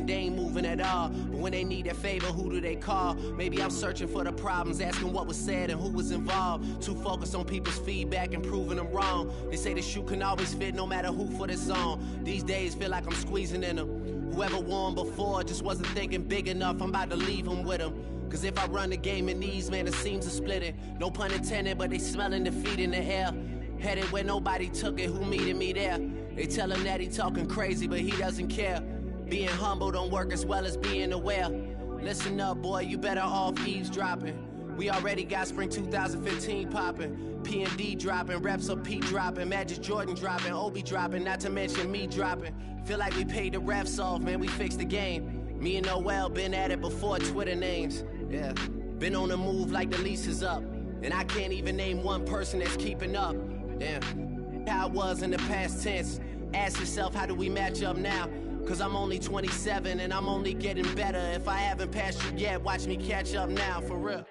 and they ain't moving at all. But when they need a favor, who do they call? Maybe I'm searching for the problems, asking what was said and who was involved. Too focused on people's feedback and proving them wrong. They say the shoe can always fit no matter who for this song. These days feel like I'm squeezing in them. Whoever won before just wasn't thinking big enough. I'm about to leave them with them. Cause if I run the game in these, man, the seams are splitting. No pun intended, but they smelling defeat in the air. Headed where nobody took it, who meeting me there? They tell him that he talking crazy, but he doesn't care. Being humble don't work as well as being aware. Listen up, boy, you better off eavesdropping. We already got spring 2015 popping. P&D dropping, reps of P dropping, Magic Jordan dropping, Obi dropping, not to mention me dropping. Feel like we paid the refs off, man, we fixed the game. Me and Noel been at it before Twitter names. Yeah, been on the move like the lease is up. And I can't even name one person that's keeping up. Damn, how it was in the past tense. Ask yourself, how do we match up now? Cause I'm only 27 and I'm only getting better. If I haven't passed you yet, watch me catch up now, for real.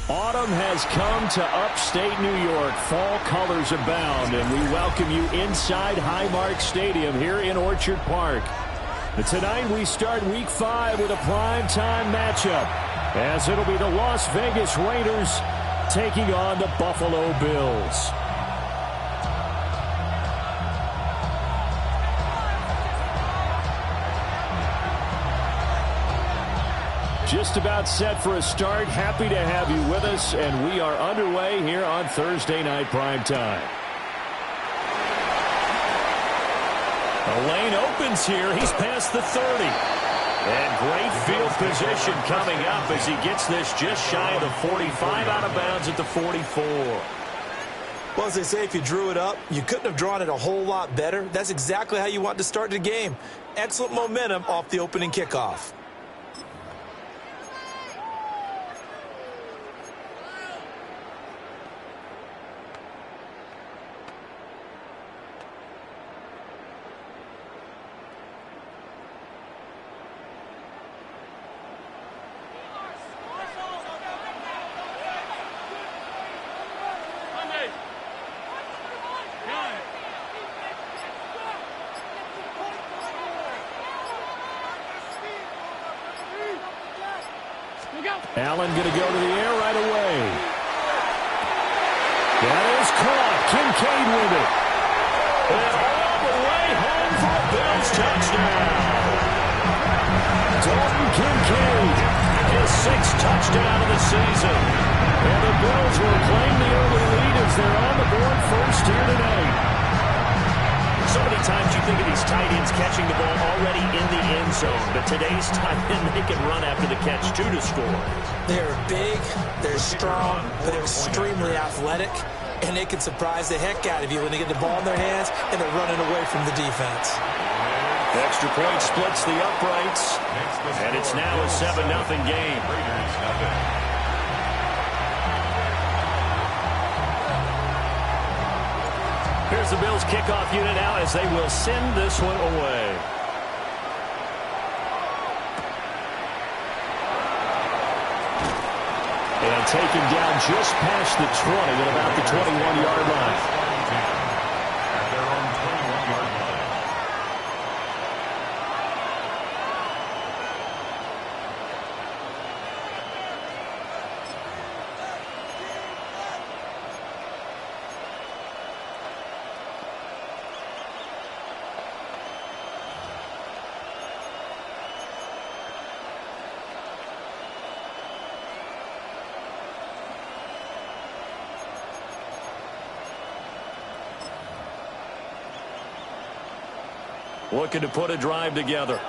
Autumn has come to upstate New York. Fall colors abound, and we welcome you inside Highmark Stadium here in Orchard Park. And tonight we start Week 5 with a primetime matchup, as it'll be the Las Vegas Raiders taking on the Buffalo Bills. Just about set for a start. Happy to have you with us, and we are underway here on Thursday Night Primetime. The lane opens here. He's past the 30. And great field position coming up as he gets this just shy of the 45, out of bounds at the 44. Well, as they say, if you drew it up, you couldn't have drawn it a whole lot better. That's exactly how you want to start the game. Excellent momentum off the opening kickoff. Allen going to go to the air right away. That is caught. Kincaid with it. And all the way home for a Bills touchdown. Dalton Kincaid, his 6th touchdown of the season. And the Bills will claim the early lead as they're on the board first here tonight. So many times you think of these tight ends catching the ball already in the end zone, but today's tight end, they can run after the catch, too, to score. They're big, they're strong, but extremely athletic, and they can surprise the heck out of you when they get the ball in their hands and they're running away from the defense. Extra point splits the uprights, and it's now a 7-0 game. Here's the Bills kickoff unit now as they will send this one away. And taken down just past the 20 at about the 21-yard line. At their own 21-yard line. Looking to put a drive together.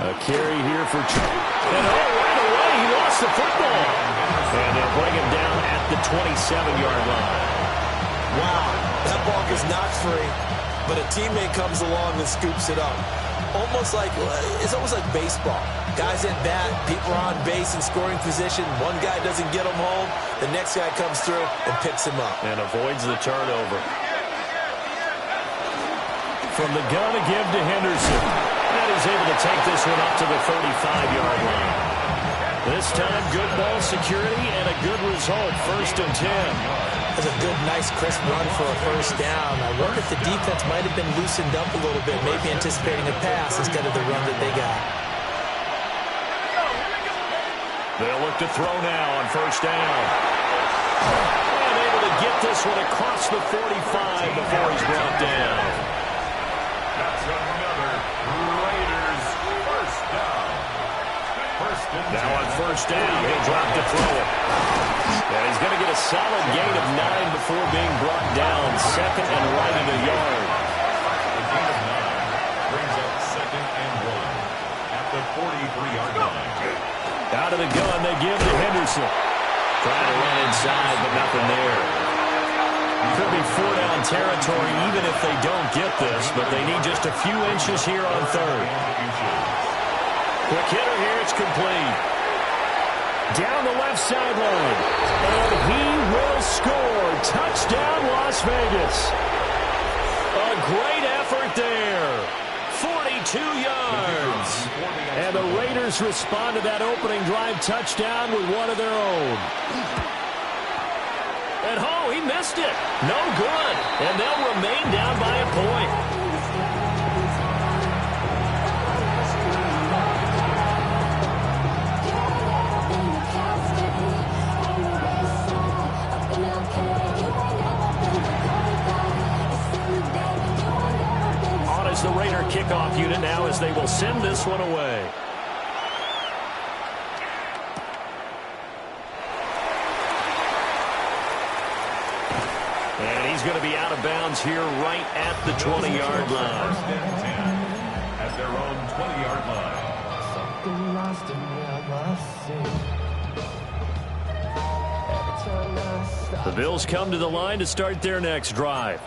A carry here for Chubb. And right away, he lost the football. And they'll bring him down at the 27-yard line. Wow, that ball is not free, but a teammate comes along and scoops it up. It's almost like baseball. Guys at bat, people are on base in scoring position. One guy doesn't get him home. The next guy comes through and picks him up. And avoids the turnover. From the gun, a give to Henderson. And he's able to take this one up to the 35-yard line. This time, good ball security and a good result. 1st and 10. That's a good, nice, crisp run for a first down. I wonder if the defense might have been loosened up a little bit, maybe anticipating a pass instead of the run that they got. They'll look to throw now on 1st down. And able to get this one across the 45 before he's brought down. That's another Raiders first down. Now on 1st down, he'll drop to throw it. And he's going to get a solid gain of 9 before being brought down. 2nd and right at a yard. The gain of 9 brings up 2nd and 1 at the 43-yard line. Out of the gun, they give to Henderson. Trying to run inside, but nothing there. Could be 4-down territory even if they don't get this, but they need just a few inches here on 3rd. Quick hitter here, it's complete. Down the left sideline. And he will score. Touchdown, Las Vegas. A great effort there. 42 yards. And the Raiders respond to that opening drive touchdown with one of their own. And he missed it. No good. And they'll remain down by a point. The Raider kickoff unit now as they will send this one away. And he's going to be out of bounds here right at the 20-yard line. 1st and 10 at their own 20-yard line. The Bills come to the line to start their next drive.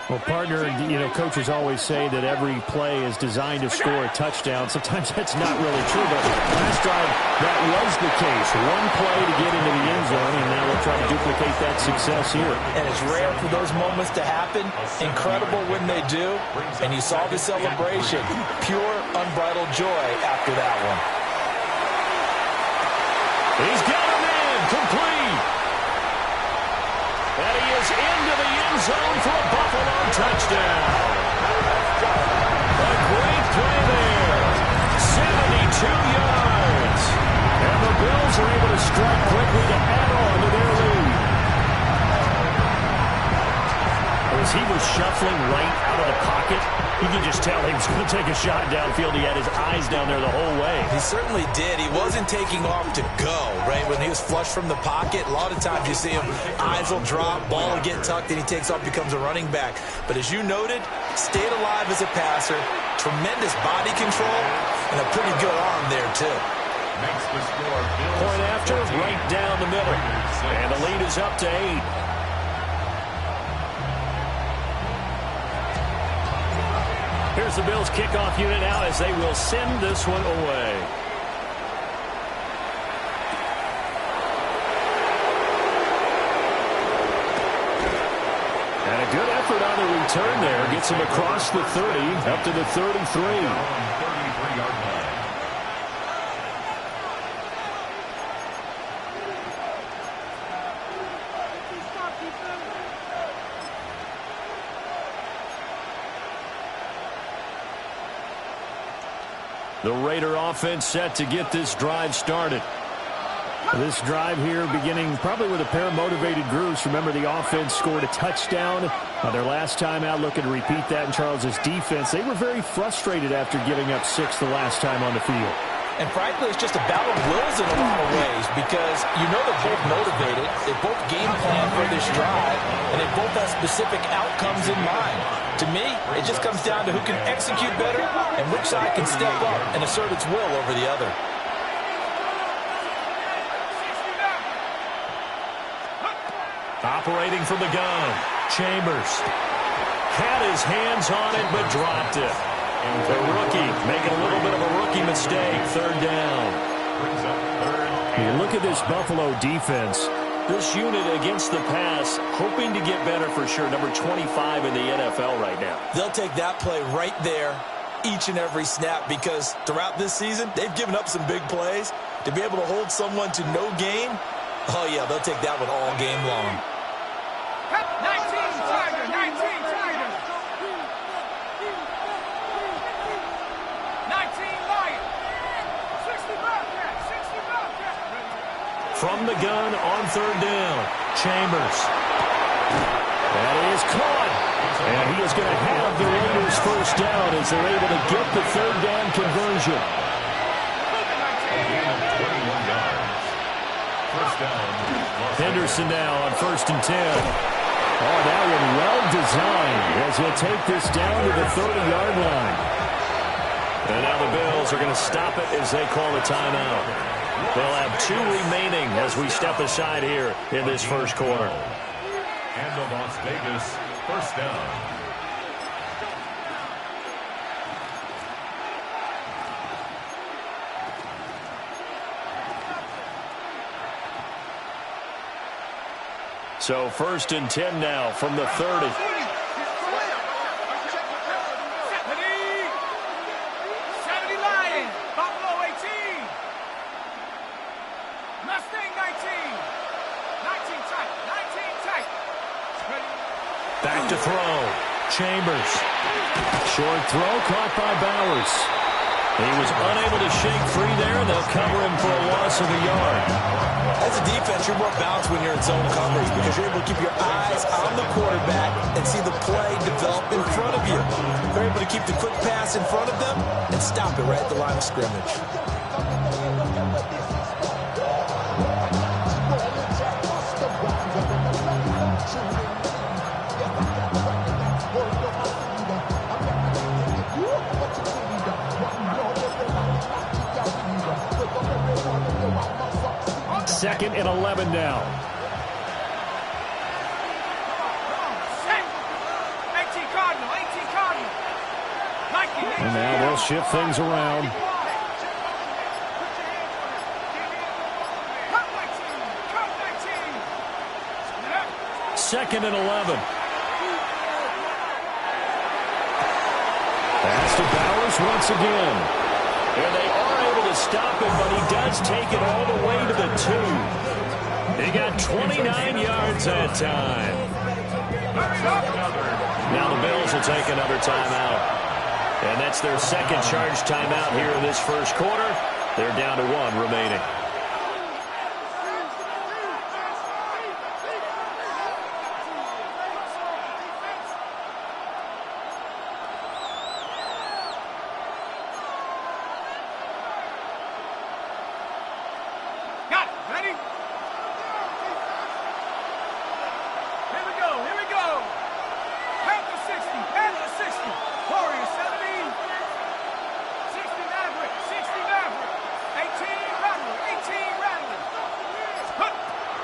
Well, partner, coaches always say that every play is designed to score a touchdown. Sometimes that's not really true, but last drive, that was the case. One play to get into the end zone, and now we'll try to duplicate that success here. And it's rare for those moments to happen. Incredible when they do. And you saw the celebration. Pure, unbridled joy after that one. He's got him in. Complete. And he is into the end zone for a Buffalo touchdown. A great play there. 72 yards. And the Bills are able to strike quickly to add on to their lead. As he was shuffling right out of the pocket, you can just tell he was going to take a shot downfield. He had his eyes down there the whole way. He certainly did. He wasn't taking off to go, right? When he was flush from the pocket, a lot of times you see him, eyes will drop, ball will get tucked, and he takes off, becomes a running back. But as you noted, stayed alive as a passer, tremendous body control, and a pretty good arm there, too. Makes the score. Point after, right down the middle. And the lead is up to 8. Here's the Bills kickoff unit now as they will send this one away. And a good effort on the return there. Gets him across the 30, up to the 33. 33-yard line. The Raider offense set to get this drive started. This drive here beginning probably with a pair of motivated groups. Remember, the offense scored a touchdown on their last time out. Looking to repeat that in Charles's defense. They were very frustrated after giving up 6 the last time on the field. And frankly, it's just a battle of wills in a lot of ways because you know they're both motivated. They both game plan for this drive, and they both have specific outcomes in mind. To me, it just comes down to who can execute better and which side can step up and assert its will over the other. Operating from the gun, Chambers. Had his hands on it, but dropped it. The rookie making a little bit of a rookie mistake. Third down. You look at this Buffalo defense. This unit against the pass, hoping to get better for sure. Number 25 in the NFL right now. They'll take that play right there each and every snap because throughout this season, they've given up some big plays. To be able to hold someone to no gain, oh, yeah, they'll take that one all game long. 19 Tiger, 19 Tiger. 19 Lion. 60 Bobcat, 60 Bobcat. From the gun on third down, Chambers. That is caught. And he is going to have the Raiders first down as they're able to get the third down conversion. Henderson now on 1st and 10. Oh, that one well designed as he'll take this down to the 30-yard line. And now the Bills are going to stop it as they call a timeout. They'll have 2 remaining as we step aside here in this first quarter. And the Las Vegas first down. So 1st and 10 now from the 30. 70. Lion. Buffalo 18. Mustang 19. 19 tight. 19 tight. Back to throw. Chambers. Short throw caught by Bowers. He was unable to shake free there, and they'll cover him for a loss of a yard. As a defense, you're more balanced when you're in zone coverage because you're able to keep your eyes on the quarterback and see the play develop in front of you. You're able to keep the quick pass in front of them and stop it right at the line of scrimmage. Second and 11 now. 18 Cardinal. 18 Cardinal. And now they'll shift things around. Second and 11. Pass to Bowers once again. And they are able to stop him, but he does take it all the way to the 2. He got 29 yards that time. Now the Bills will take another timeout. And that's their second charge timeout here in this first quarter. They're down to 1 remaining.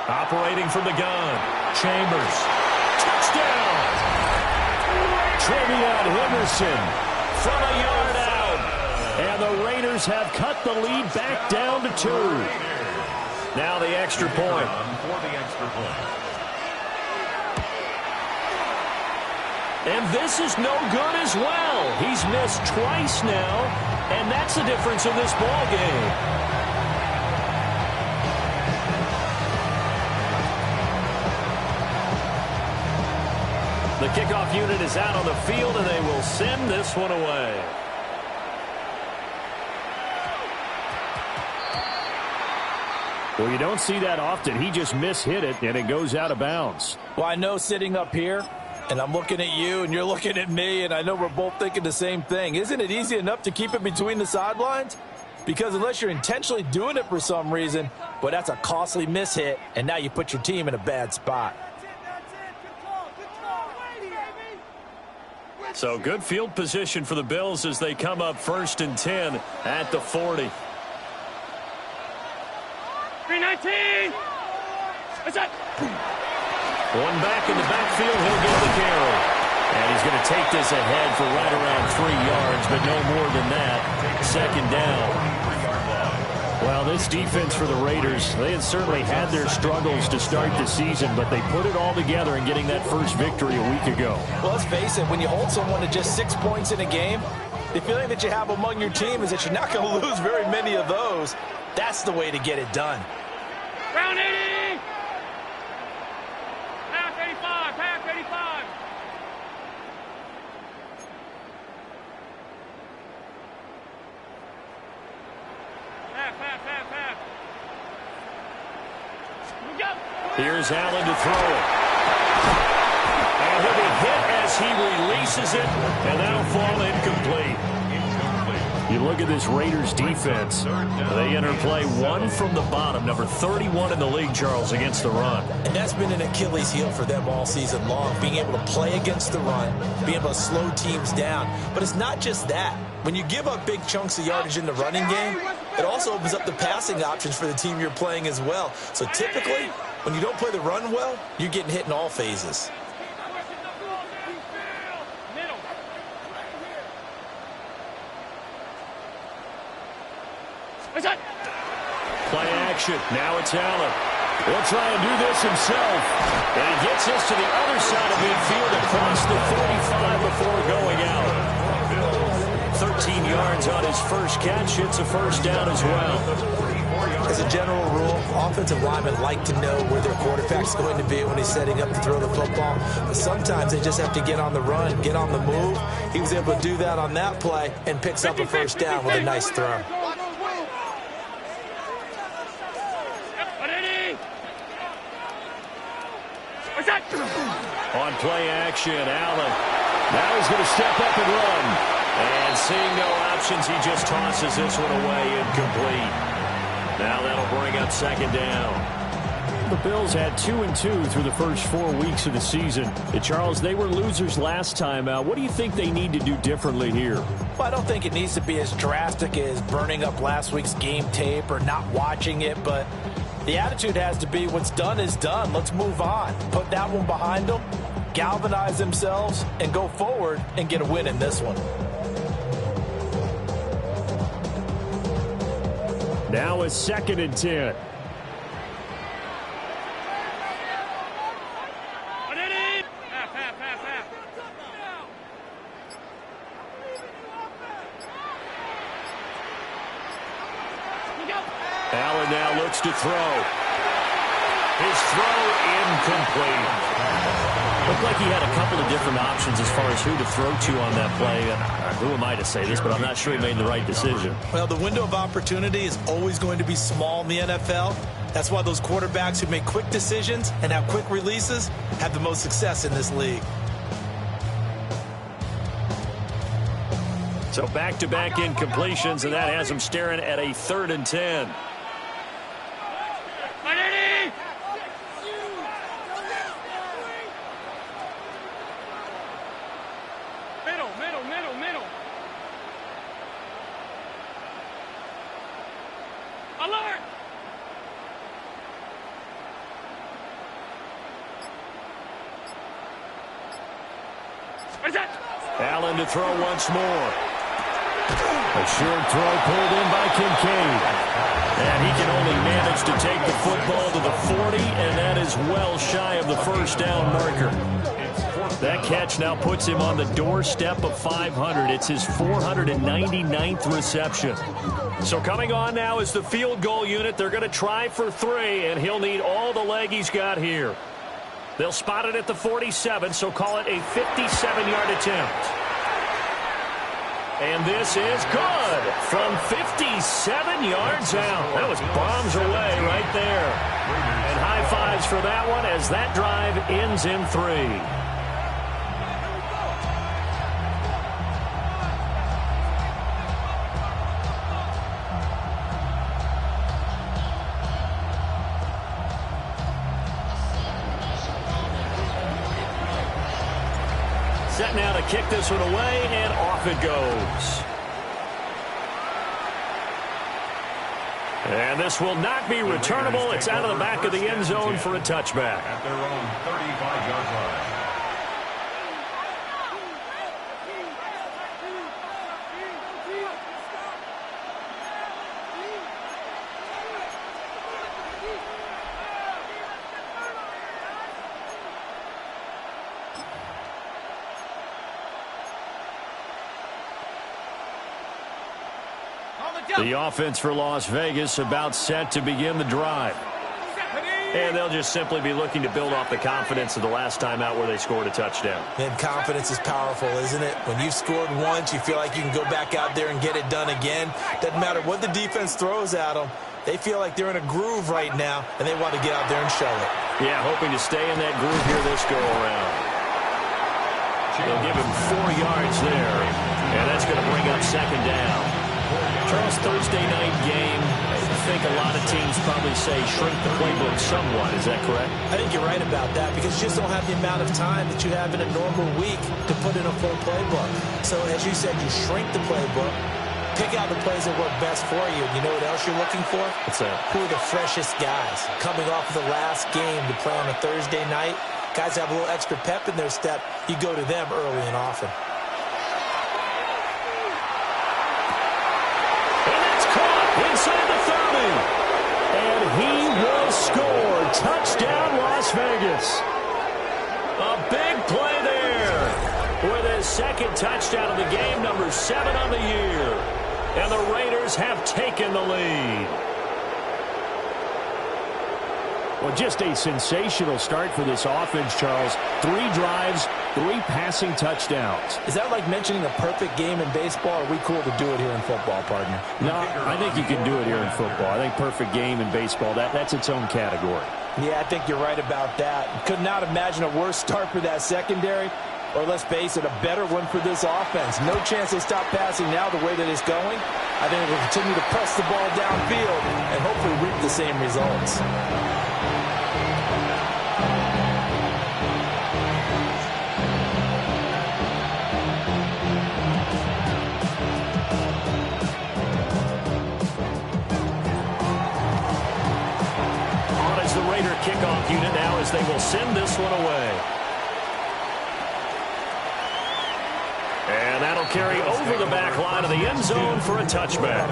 Operating from the gun, Chambers. Touchdown! Travion Henderson from a yard out. And the Raiders have cut the lead back down to 2. Now the extra point. For the extra point. And this is no good as well. He's missed twice now, and that's the difference in this ball game. The kickoff unit is out on the field, and they will send this one away. Well, you don't see that often. He just mishit it, and it goes out of bounds. Well, I know sitting up here, and I'm looking at you, and you're looking at me, and I know we're both thinking the same thing. Isn't it easy enough to keep it between the sidelines? Because unless you're intentionally doing it for some reason, well, that's a costly mishit, and now you put your team in a bad spot. So good field position for the Bills as they come up 1st and 10 at the 40. 319. What's up? One back in the backfield, he'll get the carry. And he's going to take this ahead for right around 3 yards, but no more than that. 2nd down. Well, this defense for the Raiders, they had certainly had their struggles to start the season, but they put it all together in getting that first victory a week ago. Well, let's face it, when you hold someone to just 6 points in a game, the feeling that you have among your team is that you're not going to lose very many of those. That's the way to get it done. Round 80. Pass 85. Pass 85. Pass. We go. Here's Allen to throw it. And he'll be hit as he releases it, and that'll fall incomplete. You look at this Raiders defense. They enter play 1 from the bottom, number 31 in the league, Charles, against the run. And that's been an Achilles heel for them all season long, being able to play against the run, being able to slow teams down. But it's not just that. When you give up big chunks of yardage in the running game, it also opens up the passing options for the team you're playing as well. So typically, when you don't play the run well, you're getting hit in all phases. Play action. Now it's Allen. He'll try and do this himself. And he gets this to the other side of midfield across the 45 before going out. 13 yards on his first catch. It's a first down as well. As a general rule, offensive linemen like to know where their quarterback's going to be when he's setting up to throw the football. But sometimes they just have to get on the run, get on the move. He was able to do that on that play and picks up a first down with a nice throw. On play action, Allen. Now he's going to step up and run. And seeing no options, he just tosses this one away, incomplete. Now that'll bring up 2nd down. The Bills had 2-2 through the first 4 weeks of the season. Charles, they were losers last time out. What do you think they need to do differently here? Well, I don't think it needs to be as drastic as burning up last week's game tape or not watching it, but the attitude has to be what's done is done. Let's move on. Put that one behind them, galvanize themselves, and go forward and get a win in this one. Now it's 2nd and 10. Allen now looks to throw. His throw incomplete. Looked like he had a couple of different options as far as who to throw to on that play. And who am I to say this, but I'm not sure he made the right decision. Well, the window of opportunity is always going to be small in the NFL. That's why those quarterbacks who make quick decisions and have quick releases have the most success in this league. So back-to-back incompletions, and that has him staring at a 3rd and 10. Middle. Alert! Allen to throw once more. A short throw pulled in by Kincaid. And he can only manage to take the football to the 40, and that is well shy of the first down marker. That catch now puts him on the doorstep of 500. It's his 499th reception. So coming on now is the field goal unit. They're going to try for 3, and he'll need all the leg he's got here. They'll spot it at the 47, so call it a 57-yard attempt. And this is good from 57 yards out. That was bombs away right there. And high fives for that one as that drive ends in 3. Set now to kick this one away, and off it goes. And this will not be returnable. It's out of the back of the end zone for a touchback. At their own 35-yard line. The offense for Las Vegas about set to begin the drive. And they'll just simply be looking to build off the confidence of the last time out where they scored a touchdown. And confidence is powerful, isn't it? When you've scored once, you feel like you can go back out there and get it done again. Doesn't matter what the defense throws at them. They feel like they're in a groove right now, and they want to get out there and show it. Yeah, hoping to stay in that groove here this go-around. They'll give him 4 yards there, and that's going to bring up second down. Charles, Thursday night game, I think a lot of teams probably say shrink the playbook somewhat. Is that correct? I think you're right about that because you just don't have the amount of time that you have in a normal week to put in a full playbook. So as you said, you shrink the playbook, pick out the plays that work best for you. You know what else you're looking for? What's that? Who are the freshest guys coming off of the last game to play on a Thursday night? Guys have a little extra pep in their step. You go to them early and often. Inside the 30. And he will score. Touchdown, Las Vegas. A big play there. With his second touchdown of the game, number 7 on the year. And the Raiders have taken the lead. Well, just a sensational start for this offense, Charles. 3 drives, 3 passing touchdowns. Is that like mentioning a perfect game in baseball? Or are we cool to do it here in football, partner? No, I think you can do it here in football. I think perfect game in baseball, that's its own category. Yeah, I think you're right about that. Could not imagine a worse start for that secondary, or let's face it, a better one for this offense. No chance they stop passing now the way that it's going. I think they'll continue to press the ball downfield and hopefully reap the same results. The Raider kickoff unit now as they will send this one away. And that'll carry over the back line of the end zone for a touchback.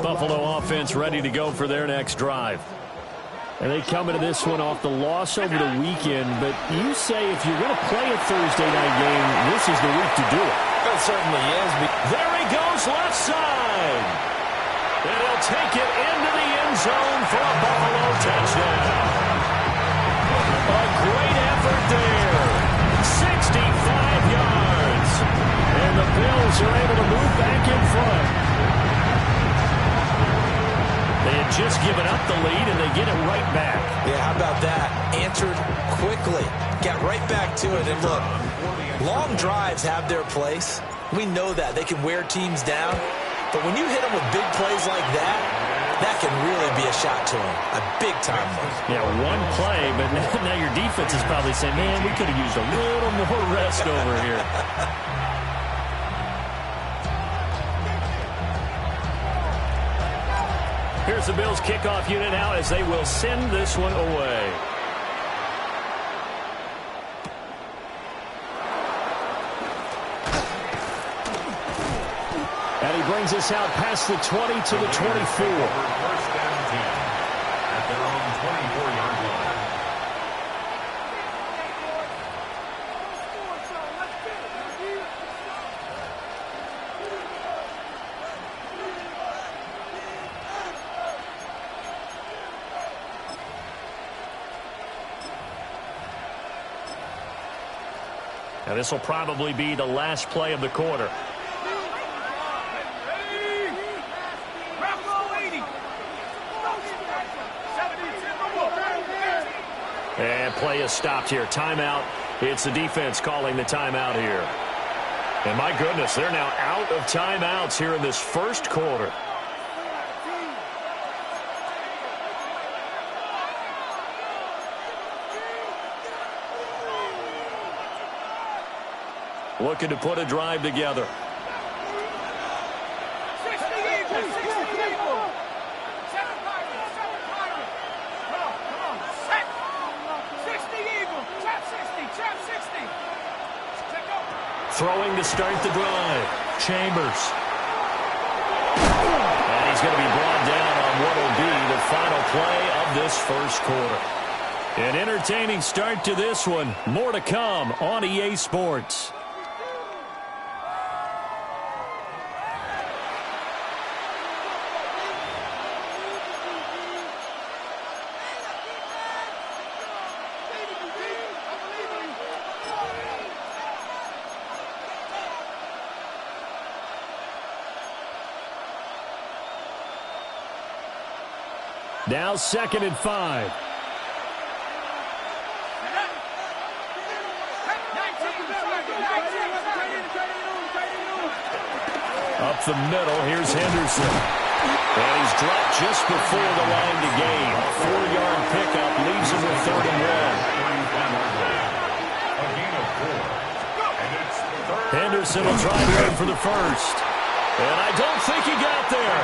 Buffalo offense ready to go for their next drive. And they come into this one off the loss over the weekend. But you say if you're going to play a Thursday night game, this is the week to do it. It certainly is. There he goes left side. And he'll take it into the end zone for a Buffalo touchdown. A great effort there. 65 yards. And the Bills are able to move back in front. They had just given up the lead, and they get it right back. Yeah, how about that? Answered quickly. Got right back to it. And look, long drives have their place. We know that. They can wear teams down. But when you hit them with big plays like that, that can really be a shot to him. A big-time one. Yeah, one play, but now your defense is probably saying, man, we could have used a little more rest over here. Here's the Bills kickoff unit now as they will send this one away. And he brings us out past the 20 to the 24. First down 10 at their own 24-yard line. Now this will probably be the last play of the quarter. And play is stopped here. Timeout. It's the defense calling the timeout here. And my goodness, they're now out of timeouts here in this first quarter. Looking to put a drive together. Throwing to start the drive. Chambers. And he's going to be brought down on what will be the final play of this first quarter. An entertaining start to this one. More to come on EA Sports. Now 2nd and 5. Up the middle, here's Henderson. And he's dropped just before the line to gain. 4-yard pickup leaves him with 3rd and 1. Henderson will try to aim for the first. And I don't think he got there.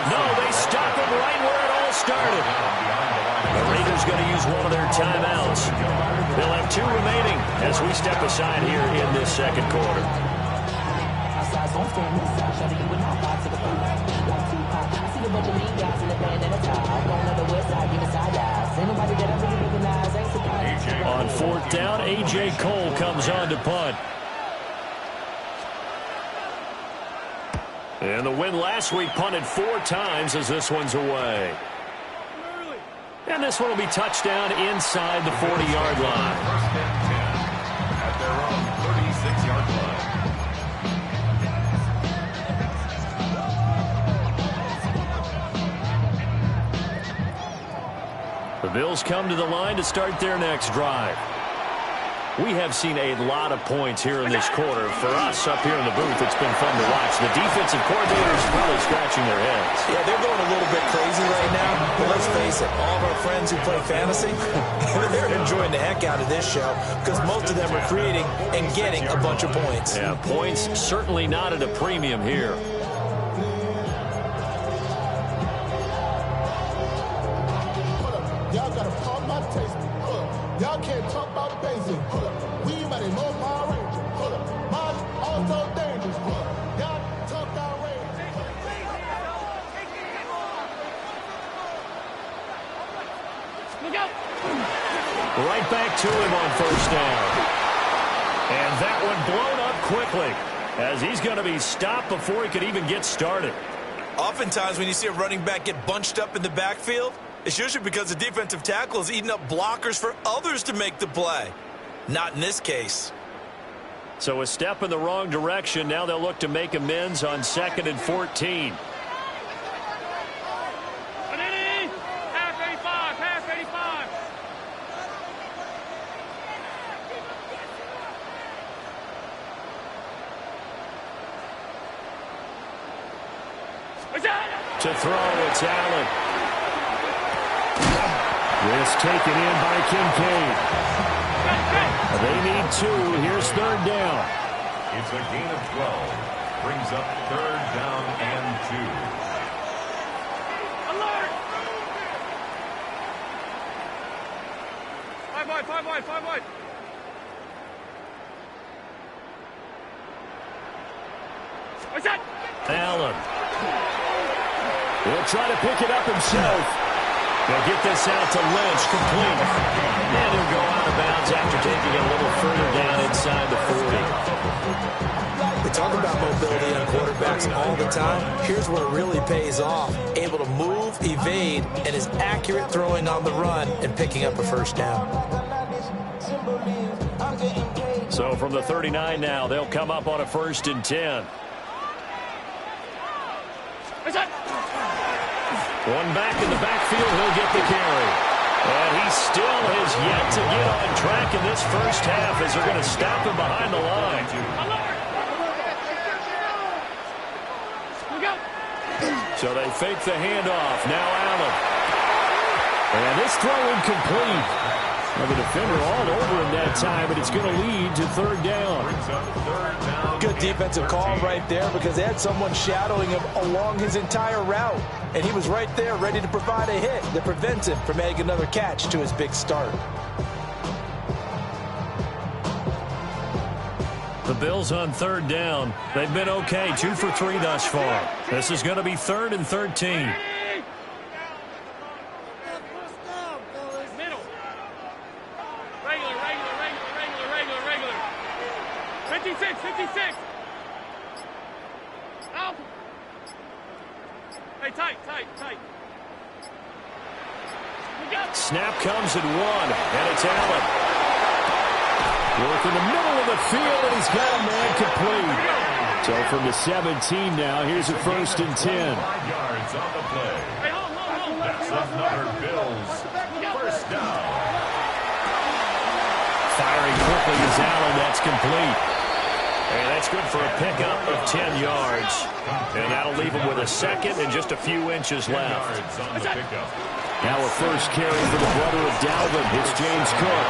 No, they stop him right where it all started. The Raiders going to use one of their timeouts. They'll have 2 remaining as we step aside here in this second quarter. On 4th down, A.J. Cole comes on to punt. And the win last week punted 4 times as this one's away. And this one will be touchdown inside the 40-yard line. First and 10 at their own 36-yard line. The Bills come to the line to start their next drive. We have seen a lot of points here in this quarter. For us up here in the booth, it's been fun to watch. The defensive coordinators are probably scratching their heads. Yeah, they're going a little bit crazy right now. But let's face it, all of our friends who play fantasy, they're enjoying the heck out of this show because most of them are creating and getting a bunch of points. Yeah, points certainly not at a premium here. Y'all gotta pump my taste. Y'all can't talk about basic. We mighty more Power Ranger. Mine also dangerous. Y'all talk outrageous. Look out! Right back to him on 1st down. And that one blown up quickly as he's going to be stopped before he could even get started. Oftentimes when you see a running back get bunched up in the backfield, it's usually because the defensive tackle is eating up blockers for others to make the play. Not in this case. So a step in the wrong direction. Now they'll look to make amends on 2nd and 14. Half 85, half 85. To throw, it's Allen. This taken in by Kincaid. They need 2. Here's 3rd down. It's a gain of 12. Brings up 3rd down and 2. Alert! 5 wide, 5 wide, 5 wide. What's that? Allen. He'll try to pick it up himself. They'll get this out to Lynch, complete. And he'll go out of bounds after taking it a little further down inside the 40. We talk about mobility on quarterbacks all the time. Here's where it really pays off. Able to move, evade, and is accurate throwing on the run and picking up a 1st down. So from the 39 now, they'll come up on a 1st and 10. One back in the backfield, he'll get the carry. And he still has yet to get on track in this first half as they're going to stop him behind the line. So they fake the handoff. Now Allen. And this throw incomplete. The defender all over him that time, but it's going to lead to 3rd down. Good defensive call right there because they had someone shadowing him along his entire route. And he was right there ready to provide a hit that prevents him from adding another catch to his big start. The Bills on 3rd down. They've been okay, 2 for 3 thus far. This is going to be 3rd and 13. Middle. Regular. 56. Out. Hey, tight. Snap comes at 1, and it's Allen. Work in the middle of the field, and he's got a man complete. So from the 17 now, here's a 1st and 10. 5 yards on the play. Hey, hold. That's another Bills 1st down. Firing quickly is Allen. That's complete. And that's good for a pickup of 10 yards. And that'll leave him with a 2nd and just a few inches left. Yards on the pickup. Now a first carry for the brother of Dalvin. It's James Cook.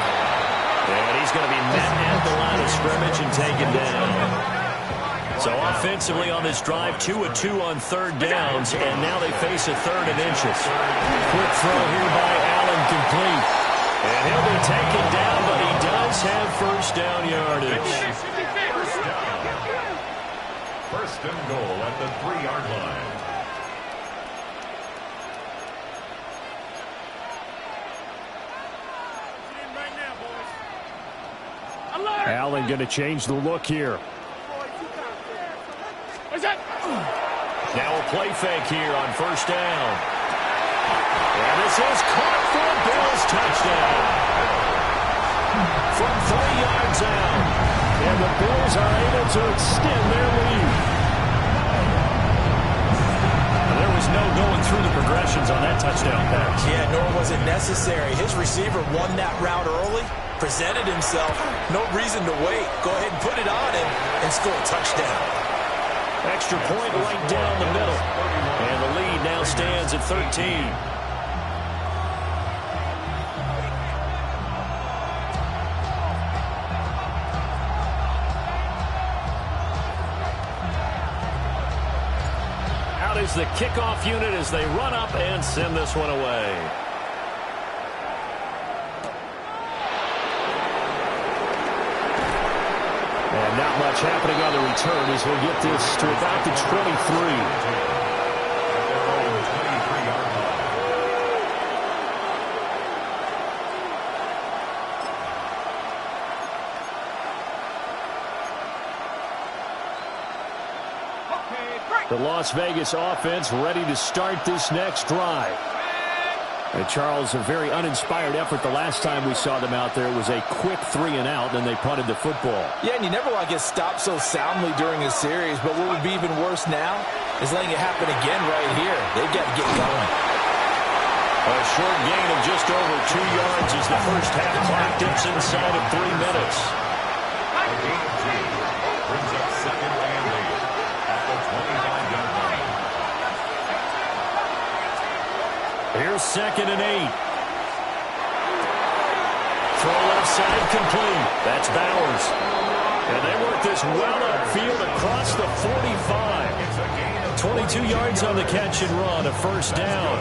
And he's going to be met at the line of scrimmage and taken down. So offensively on this drive, 2 of 2 on 3rd downs, and now they face a 3rd and inches. Quick throw here by Allen, complete. And he'll be taken down, but he does have 1st down yardage. 1st and goal at the 3-yard line. Allen going to change the look here. Now a play fake here on 1st down. And this is caught for a Bills touchdown. From 3 yards out. And the Bills are able to extend their lead. There was no going through the progressions on that touchdown pass. Yeah, nor was it necessary. His receiver won that route early, presented himself. No reason to wait. Go ahead and put it on him and score a touchdown. Extra point right down the middle. And the lead now stands at 13. Is the kickoff unit as they run up and send this one away. And not much happening on the return as we'll get this to about the 23. The Las Vegas offense ready to start this next drive. And Charles, a very uninspired effort the last time we saw them out there. It was a quick 3 and out, and they punted the football. Yeah, and you never want to get stopped so soundly during a series, but what would be even worse now is letting it happen again right here. They've got to get going. A short gain of just over 2 yards as the first half clock dips inside of 3 minutes. A gain of 2 brings up 2nd and 8 at the 25-yard line. 2nd and 8. Throw left side complete. That's Bowers. And they work this well upfield across the 45. 22 yards on the catch and run, a first down.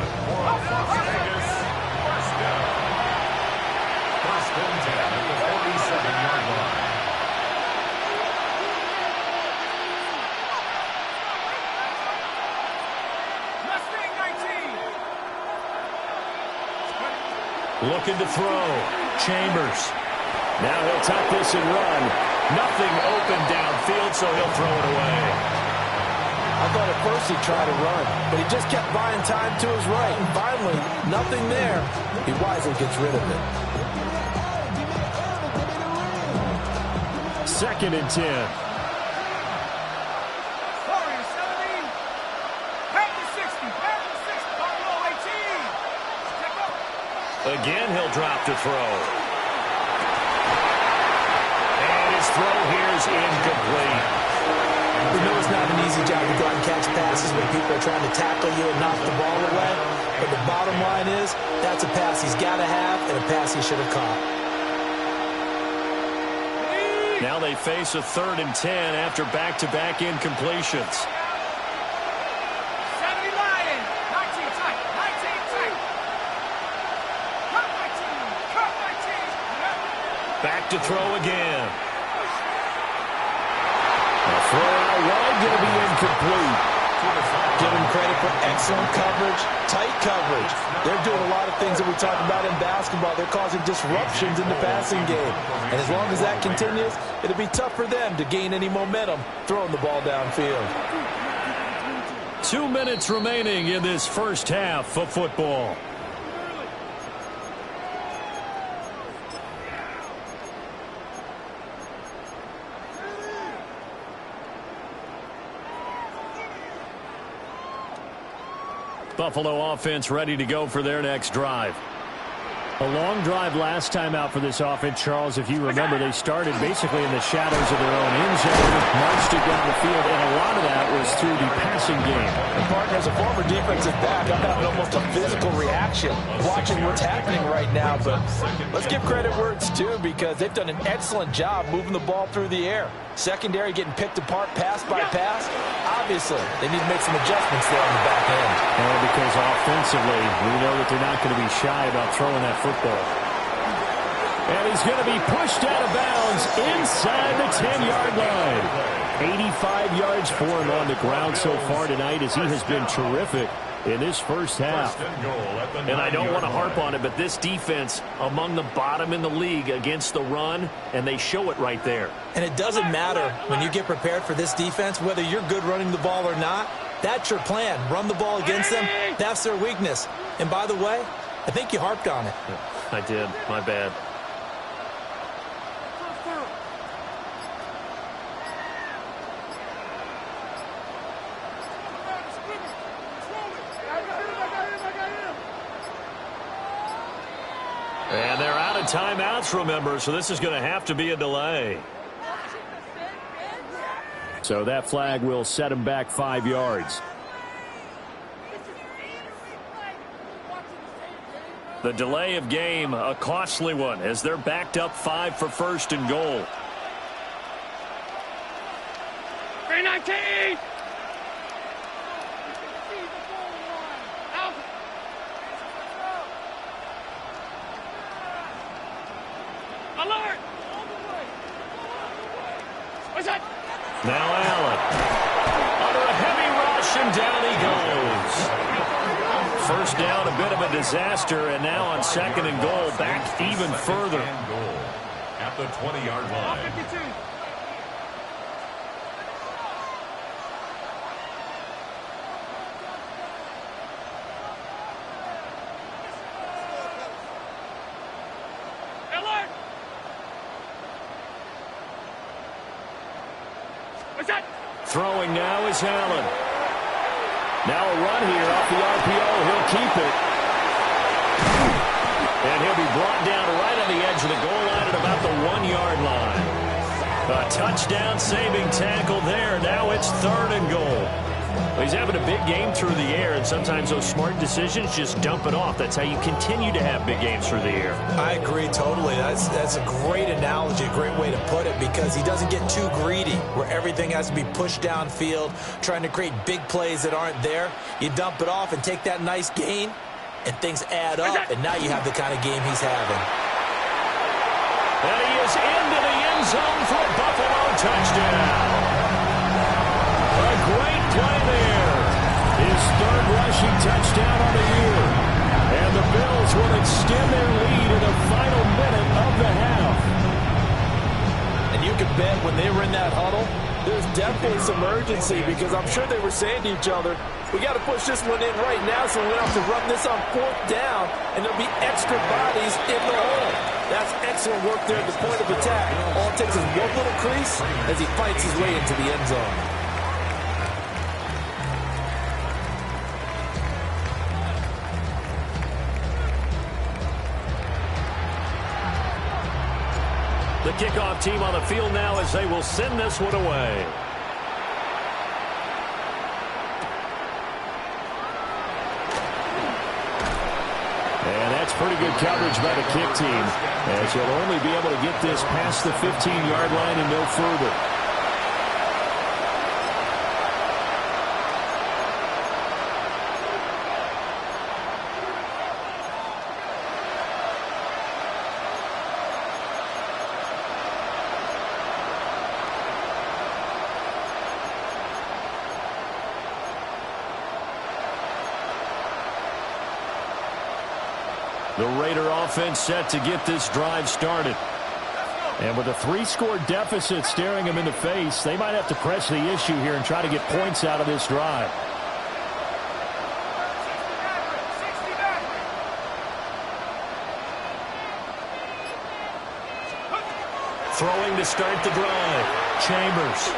First and 10 at the 47-yard line. Mustang 19. Looking to throw. Chambers. Now he'll tuck this and run. Nothing open downfield, so he'll throw it away. I thought at first he'd try to run, but he just kept buying time to his right. And finally, nothing there. He wisely gets rid of it. 2nd and 10. Warriors 17. Panthers 60. Panthers 60. Buffalo 18. Check up. Again, he'll drop to throw. And his throw here is incomplete. We know it's not an easy job to go out and catch passes when people are trying to tackle you and knock the ball away. But the bottom line is, that's a pass he's got to have and a pass he should have caught. Now they face a 3rd and 10 after back-to-back incompletions. 70 Lion. 19 tight. 19 tight. Cut 19. Cut 19. Back to throw again. A throw out wide, going to be incomplete. Give him credit for excellent coverage, tight coverage. They're doing a lot of things that we talk about in basketball. They're causing disruptions in the passing game. And as long as that continues, it'll be tough for them to gain any momentum throwing the ball downfield. 2 minutes remaining in this first half of football. Buffalo offense ready to go for their next drive. A long drive last time out for this offense, Charles. If you remember, they started basically in the shadows of their own end zone, marched it down the field, and a lot of that was through the passing game. And partner, as a former defensive back, I'm having almost a physical reaction watching what's happening right now. But let's give credit where it's due, because they've done an excellent job moving the ball through the air. Secondary getting picked apart pass by pass. Obviously, they need to make some adjustments there on the back end. And because offensively, we know that they're not going to be shy about throwing that football. And he's going to be pushed out of bounds inside the 10-yard line. 85 yards for him on the ground so far tonight, as he has been terrific in this first half. And I don't want to harp on it, but this defense among the bottom in the league against the run, and they show it right there. And it doesn't matter when you get prepared for this defense, whether you're good running the ball or not. That's your plan. Run the ball against them. That's their weakness. And by the way, I think you harped on it. I did. My bad. And they're out of timeouts, remember, so this is going to have to be a delay. So that flag will set him back 5 yards. The delay of game, a costly one, as they're backed up 5 for first and goal. 319. Alert! What's that? Now Allen. Under a heavy rush, and down he goes. First down, a bit of a disaster, and now on 2nd and goal, back even further. At the 20-yard line. 52. Alert! What's that? Throwing now is Allen. Now a run here off the RPO. He'll keep it. And he'll be brought down right on the edge of the goal line at about the 1-yard line. A touchdown saving tackle there. Now it's 3rd and goal. Well, he's having a big game through the air, and sometimes those smart decisions just dump it off. That's how you continue to have big games through the air. I agree totally. That's a great analogy, a great way to put it, because he doesn't get too greedy where everything has to be pushed downfield, trying to create big plays that aren't there. You dump it off and take that nice gain, and things add up, and now you have the kind of game he's having. And he is into the end zone for a Buffalo touchdown. A great play there. His third rushing touchdown on the year. And the Bills will extend their lead in the final minute of the half. And you can bet when they were in that huddle, there's definitely some urgency, because I'm sure they were saying to each other, we got to push this one in right now so we don't have to run this on 4th down, and there'll be extra bodies in the hole. That's excellent work there at the point of attack. All it takes is one little crease as he fights his way into the end zone. The kickoff team on the field now as they will send this one away. And that's pretty good coverage by the kick team, as he'll only be able to get this past the 15-yard line and no further. The Raider offense set to get this drive started. And with a 3-score deficit staring them in the face, they might have to press the issue here and try to get points out of this drive. Throwing to start the drive. Chambers.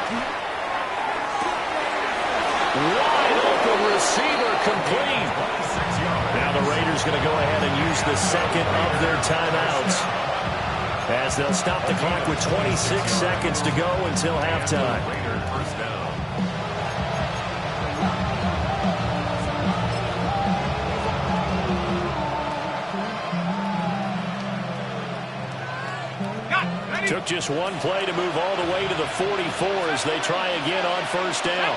Wide open receiver, complete. Now the Raiders going to go ahead and use the second of their timeouts, as they'll stop the clock with 26 seconds to go until halftime. Took just one play to move all the way to the 44 as they try again on first down.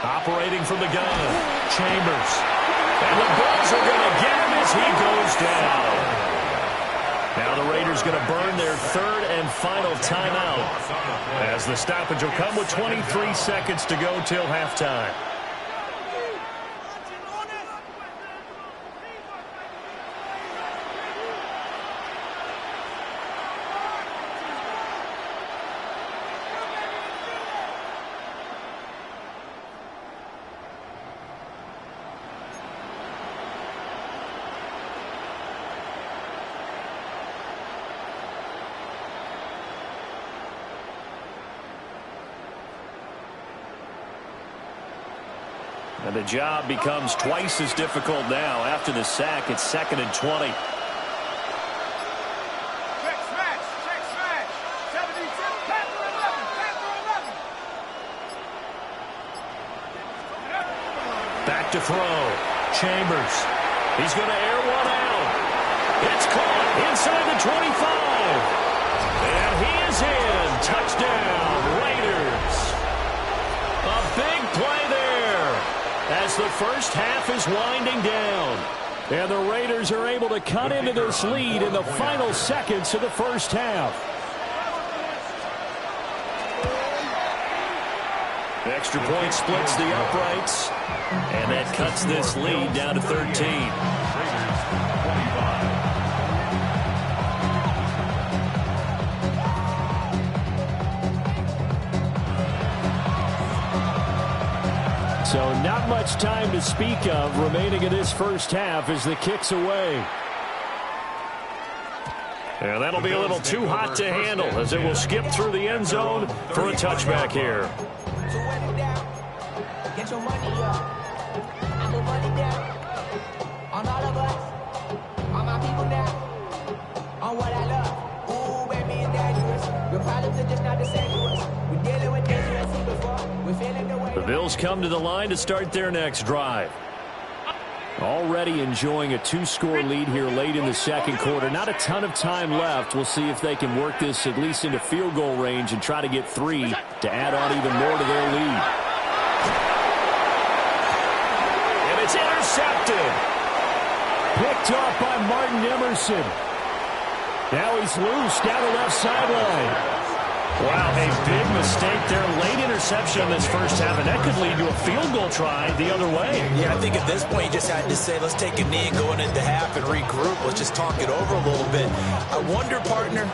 Operating from the gun, Chambers. And the Bills are going to get him as he goes down. Now the Raiders going to burn their third and final timeout, as the stoppage will come with 23 seconds to go till halftime. And the job becomes twice as difficult now. After the sack, it's 2nd and 20. Check smash, 72, Panther 11. Back to throw. Chambers. He's going to air one out. It's caught inside the 25. And he is in. Touchdown, Raiders. A big play there, as the first half is winding down. And the Raiders are able to cut into this lead in the final seconds of the first half. The extra point splits the uprights, and that cuts this lead down to 13. So not much time to speak of remaining in this first half as the kick's away. And that'll be a little too hot to handle as it will skip through the end zone for a touchback here. So wet it down. Get your money up. I put money down. On all of us. On my people now. On what I love. Ooh, baby, it's dangerous. Your problems are just not the same to us. We're dealing with dangerous before. We're feeling the way. The Bills come to the line to start their next drive. Already enjoying a 2-score lead here late in the second quarter. Not a ton of time left. We'll see if they can work this at least into field goal range and try to get 3 to add on even more to their lead. And it's intercepted. Picked off by Martin Emerson. Now he's loose down the left sideline. Wow, a big mistake there. Late interception in this first half, and that could lead to a field goal try the other way. Yeah, I think at this point you just had to say, let's take a knee and go into the half and regroup. Let's just talk it over a little bit. I wonder, partner,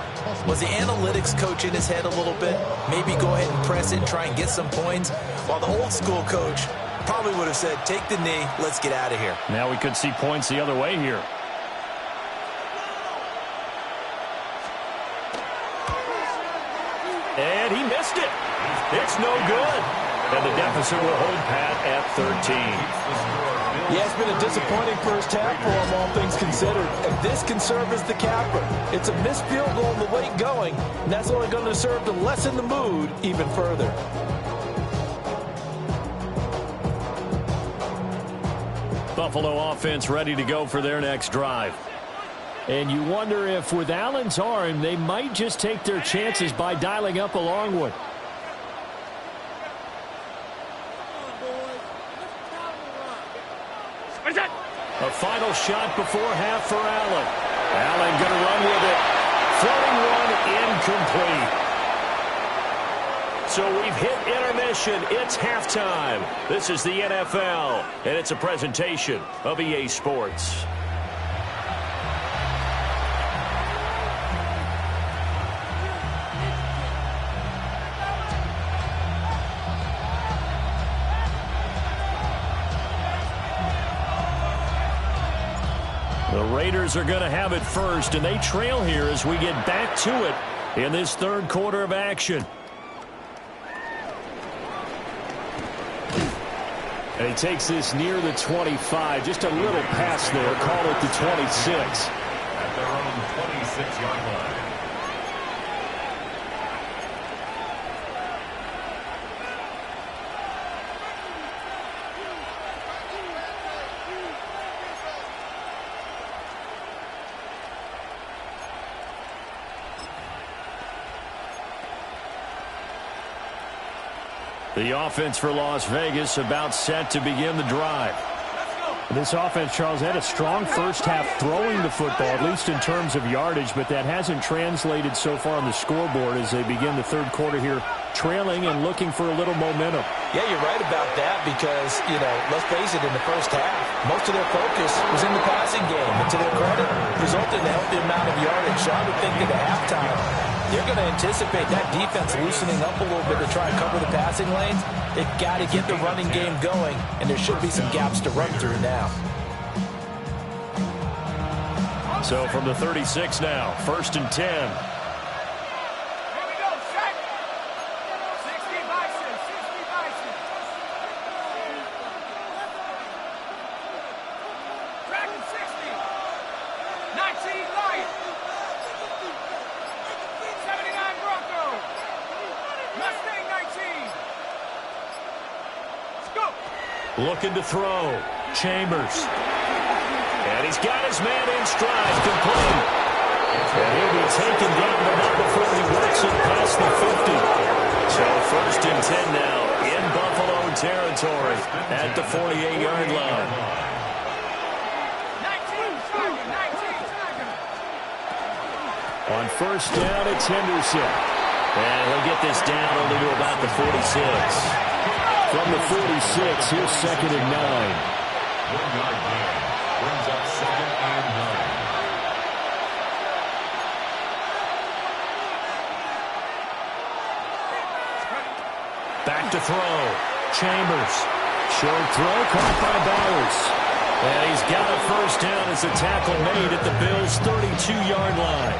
was the analytics coach in his head a little bit? Maybe go ahead and press it and try and get some points? While the old school coach probably would have said, take the knee, let's get out of here. Now we could see points the other way here. And he missed it. It's no good. And the deficit will hold pat at 13. Yeah, it's been a disappointing first half for him, all things considered. And this can serve as the capper. It's a missed field goal in the late going, and that's only going to serve to lessen the mood even further. Buffalo offense ready to go for their next drive. And you wonder if with Allen's arm, they might just take their chances by dialing up a long one. A final shot before half for Allen. Allen going to run with it. Floating one incomplete. So we've hit intermission. It's halftime. This is the NFL, and it's a presentation of EA Sports. The Raiders are going to have it first, and they trail here as we get back to it in this third quarter of action. And he takes this near the 25. Just a little pass there. Call it the 26. At their own 26-yard line. The offense for Las Vegas about set to begin the drive. This offense, Charles, had a strong first half throwing the football, at least in terms of yardage, but that hasn't translated so far on the scoreboard as they begin the third quarter here, trailing and looking for a little momentum. Yeah, you're right about that because, let's face it, in the first half, most of their focus was in the passing game. And to their credit, resulted in a healthy amount of yardage. So I would think that at halftime, they're going to anticipate that defense loosening up a little bit to try and cover the passing lanes. They've got to get the running game going, and there should be some gaps to run through now. So from the 36 now, 1st and 10. Looking to throw. Chambers. And he's got his man in stride, complete. And he'll be taken down but not before he works it past the 50. So 1st and 10 now in Buffalo territory at the 48-yard line. On 1st down, it's Henderson. And he'll get this down only to about the 46. From the 46, here's 2nd and 9. 1-yard gain brings up 2nd and 9. Back to throw. Chambers. Short throw caught by Bowers. And he's got a first down as a tackle made at the Bills' 32-yard line.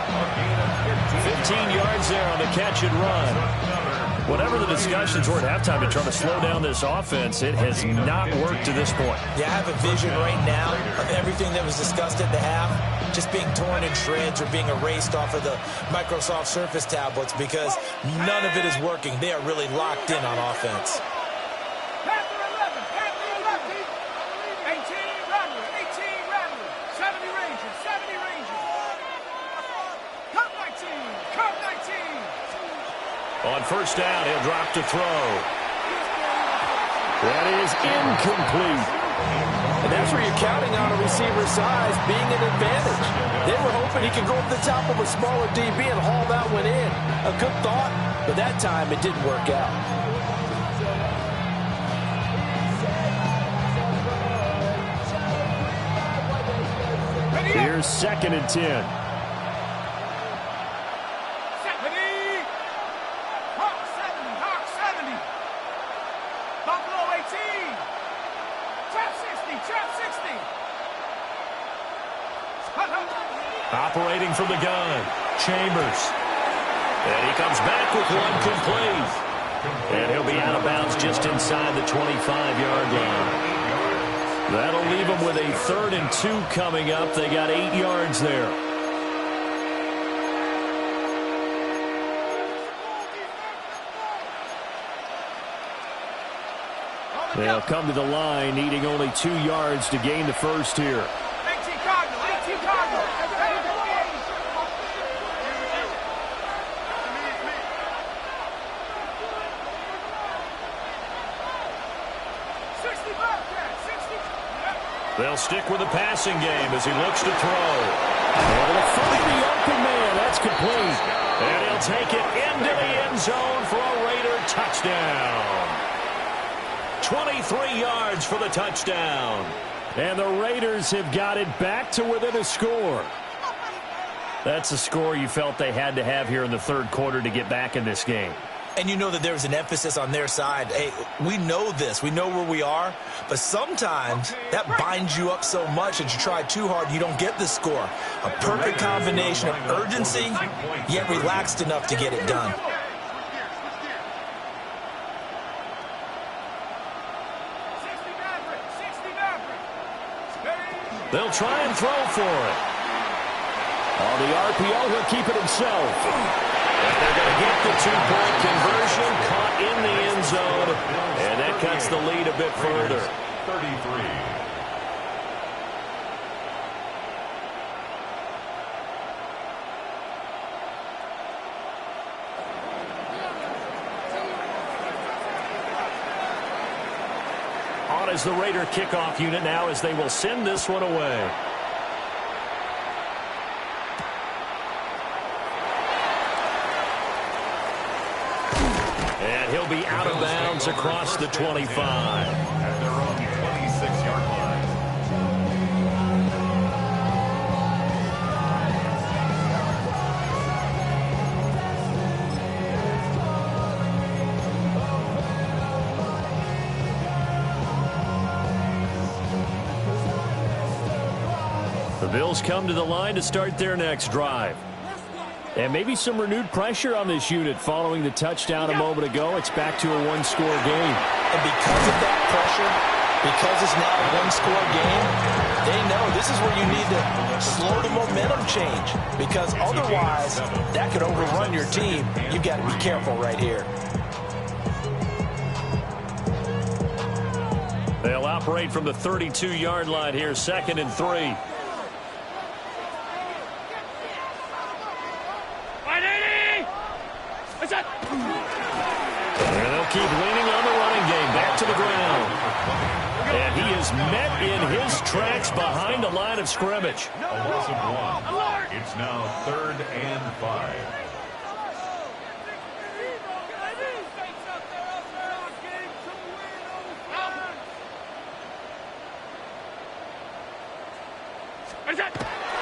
15 yards there on the catch and run. Whatever the discussions were at halftime to try to slow down this offense, it has not worked to this point. Yeah, I have a vision right now of everything that was discussed at the half just being torn in shreds or being erased off of the Microsoft Surface tablets because none of it is working. They are really locked in on offense. On first down, he'll drop to throw. That is incomplete. And that's where you're counting on a receiver's size being an advantage. They were hoping he could go up the top of a smaller DB and haul that one in. A good thought, but that time it didn't work out. Here's 2nd and 10. Operating from the gun, Chambers. And he comes back with one complete. And he'll be out of bounds just inside the 25-yard line. That'll leave them with a 3rd and 2 coming up. They got 8 yards there. They'll come to the line, needing only 2 yards to gain the first here. 18 Cardinal. 60. They'll stick with the passing game as he looks to throw. Able to find the open man. That's complete. And he'll take it into the end zone for a Raider touchdown. 23 yards for the touchdown. And the Raiders have got it back to within a score. That's a score you felt they had to have here in the 3rd quarter to get back in this game. And you know that there was an emphasis on their side. Hey, we know this. We know where we are. But sometimes that binds you up so much that you try too hard, you don't get the score. A perfect combination of urgency, yet relaxed enough to get it done. They'll try and throw for it. On the RPO, he'll keep it himself. And they're going to get the 2-point conversion, caught in the end zone, and that cuts the lead a bit further. 33. On is the Raider kickoff unit now as they will send this one away. And he'll be out of bounds across the 25. At their own 26-yard line. The Bills come to the line to start their next drive. And maybe some renewed pressure on this unit following the touchdown a moment ago. It's back to a 1-score game. And because of that pressure, because it's now a 1-score game, they know this is where you need to slow the momentum change. Because otherwise, that could overrun your team. You've got to be careful right here. They'll operate from the 32-yard line here, 2nd and 3. And they'll keep leaning on the running game. Back to the ground. And he is met in his tracks behind the line of scrimmage. A loss of 1. It's now 3rd and 5.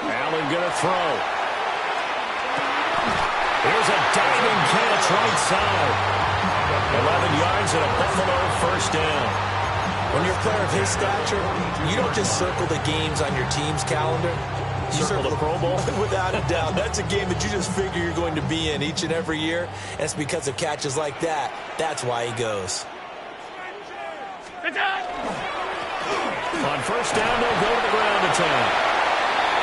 Allen going to throw. Here's a diving catch right side. 11 yards and a Buffalo first down. When you're a player of his stature, you don't just circle the games on your team's calendar. You circle the Pro Bowl? Without a doubt. That's a game that you just figure you're going to be in each and every year. And it's because of catches like that. That's why he goes. On first down, they'll go to the ground attack.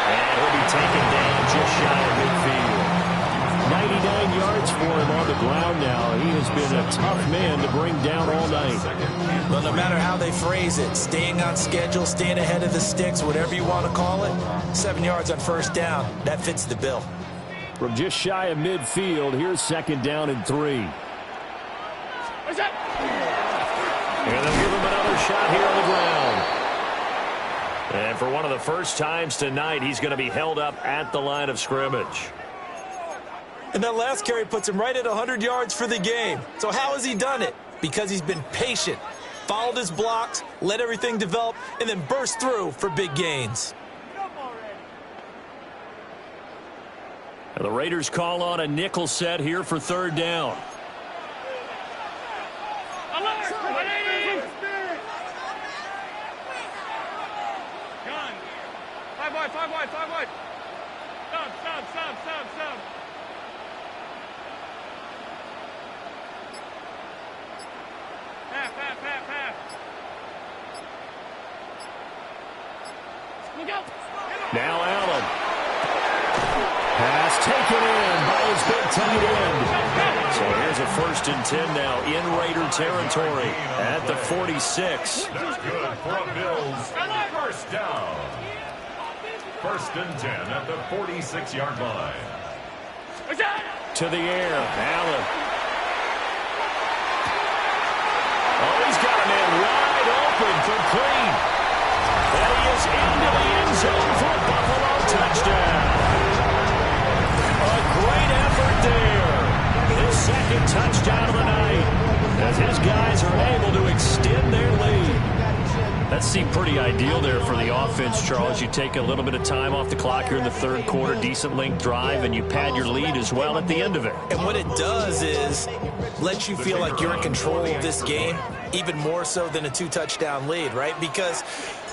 And he'll be taken down just shy of midfield. 99 yards for him on the ground now. He has been a tough man to bring down all night. Well, no matter how they phrase it, staying on schedule, staying ahead of the sticks, whatever you want to call it, 7 yards on first down, that fits the bill. From just shy of midfield, here's second down and 3. And they'll give him another shot here on the ground. And for one of the first times tonight, he's going to be held up at the line of scrimmage. And that last carry puts him right at 100 yards for the game. So how has he done it? Because he's been patient, followed his blocks, let everything develop, and then burst through for big gains. And the Raiders call on a nickel set here for third down. Five wide. Stop. Pass. Now Allen. Pass taken in by his big tight end. So here's a 1st and 10 now in Raider territory at the 46. That's good for Bills. First down. 1st and 10 at the 46-yard line. To the air. Allen. Oh, he's got a man wide open for Clean. And he is into the end zone for a Buffalo touchdown. A great effort there. His second touchdown of the night as his guys are able to extend their lead. That seemed pretty ideal there for the offense, Charles. You take a little bit of time off the clock here in the third quarter, decent length drive, and you pad your lead as well at the end of it. And what it does is let you feel like you're in control of this game, even more so than a 2-touchdown lead, right? Because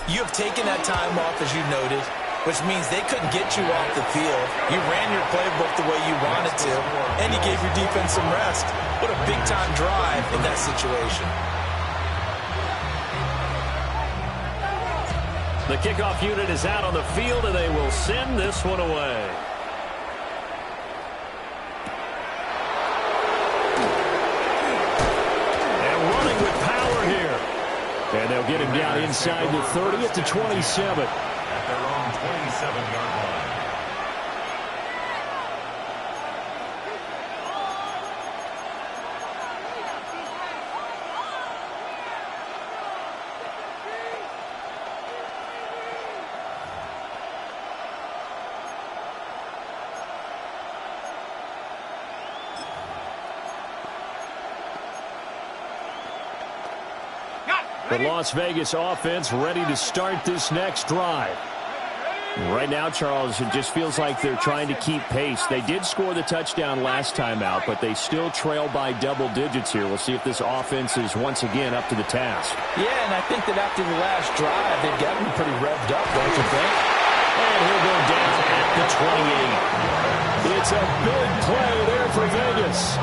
you have taken that time off, as you noted, which means they couldn't get you off the field. You ran your playbook the way you wanted to, and you gave your defense some rest. What a big-time drive in that situation. The kickoff unit is out on the field, and they will send this one away. And running with power here. And they'll get him down inside the 30 at the 27. At their own 27-yard line. The Las Vegas offense ready to start this next drive. Right now, Charles, it just feels like they're trying to keep pace. They did score the touchdown last time out, but they still trail by double digits here. We'll see if this offense is once again up to the task. Yeah, and I think that after the last drive, they've got them pretty revved up, don't you think? And he'll go down at the 28. It's a big play there for Vegas.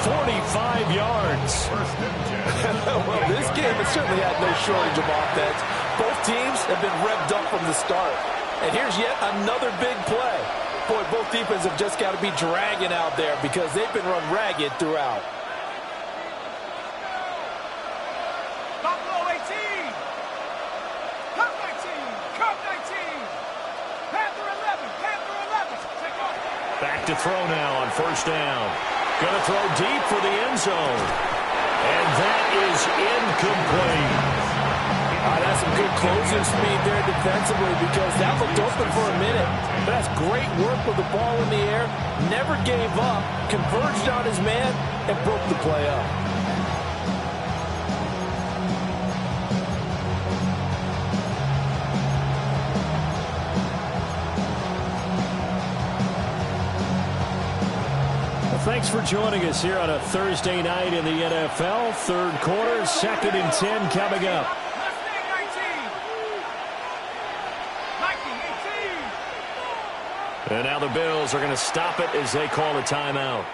45 yards. Well, this game has certainly had no shortage of offense. Both teams have been revved up from the start. And here's yet another big play. Boy, both defenses have just got to be dragging out there because they've been run ragged throughout. Buffalo 18. Cup 19. Panther 11. Take off. Back to throw now on first down. Going to throw deep for the end zone. And that is incomplete. That's some good closing speed there defensively because that looked open for a minute. But that's great work with the ball in the air. Never gave up, converged on his man, and broke the play up. Thanks for joining us here on a Thursday night in the NFL. Third quarter, 2nd and 10 coming up. And now the Bills are going to stop it as they call a timeout.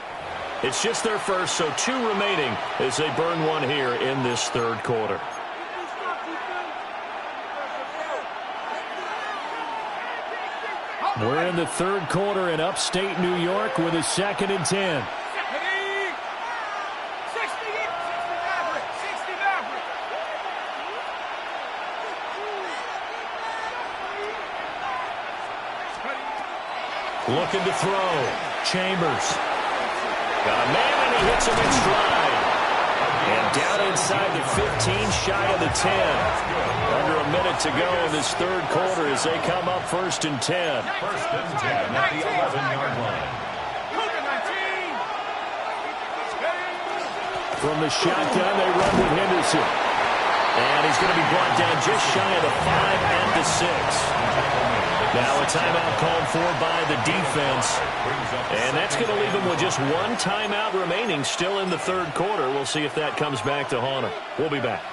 It's just their first, so 2 remaining as they burn one here in this third quarter. We're in the third quarter in upstate New York with a 2nd and 10. Looking to throw. Chambers. Got a man, and he hits him in stride. And down inside the 15, shy of the 10. Under a minute to go in this third quarter as they come up 1st and 10. 1st and 10 at the 11-yard line. From the shotgun, they run with Henderson. And he's going to be brought down just shy of the 5 at the 6. Now a timeout called for by the defense. And that's going to leave them with just 1 timeout remaining still in the third quarter. We'll see if that comes back to haunt them. We'll be back.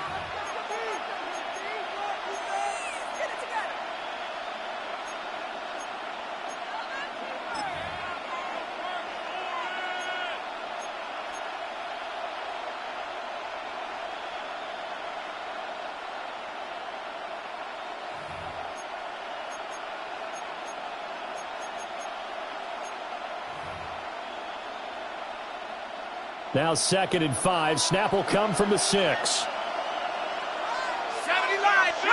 Now 2nd and 5. Snap will come from the 6. 70 line, go!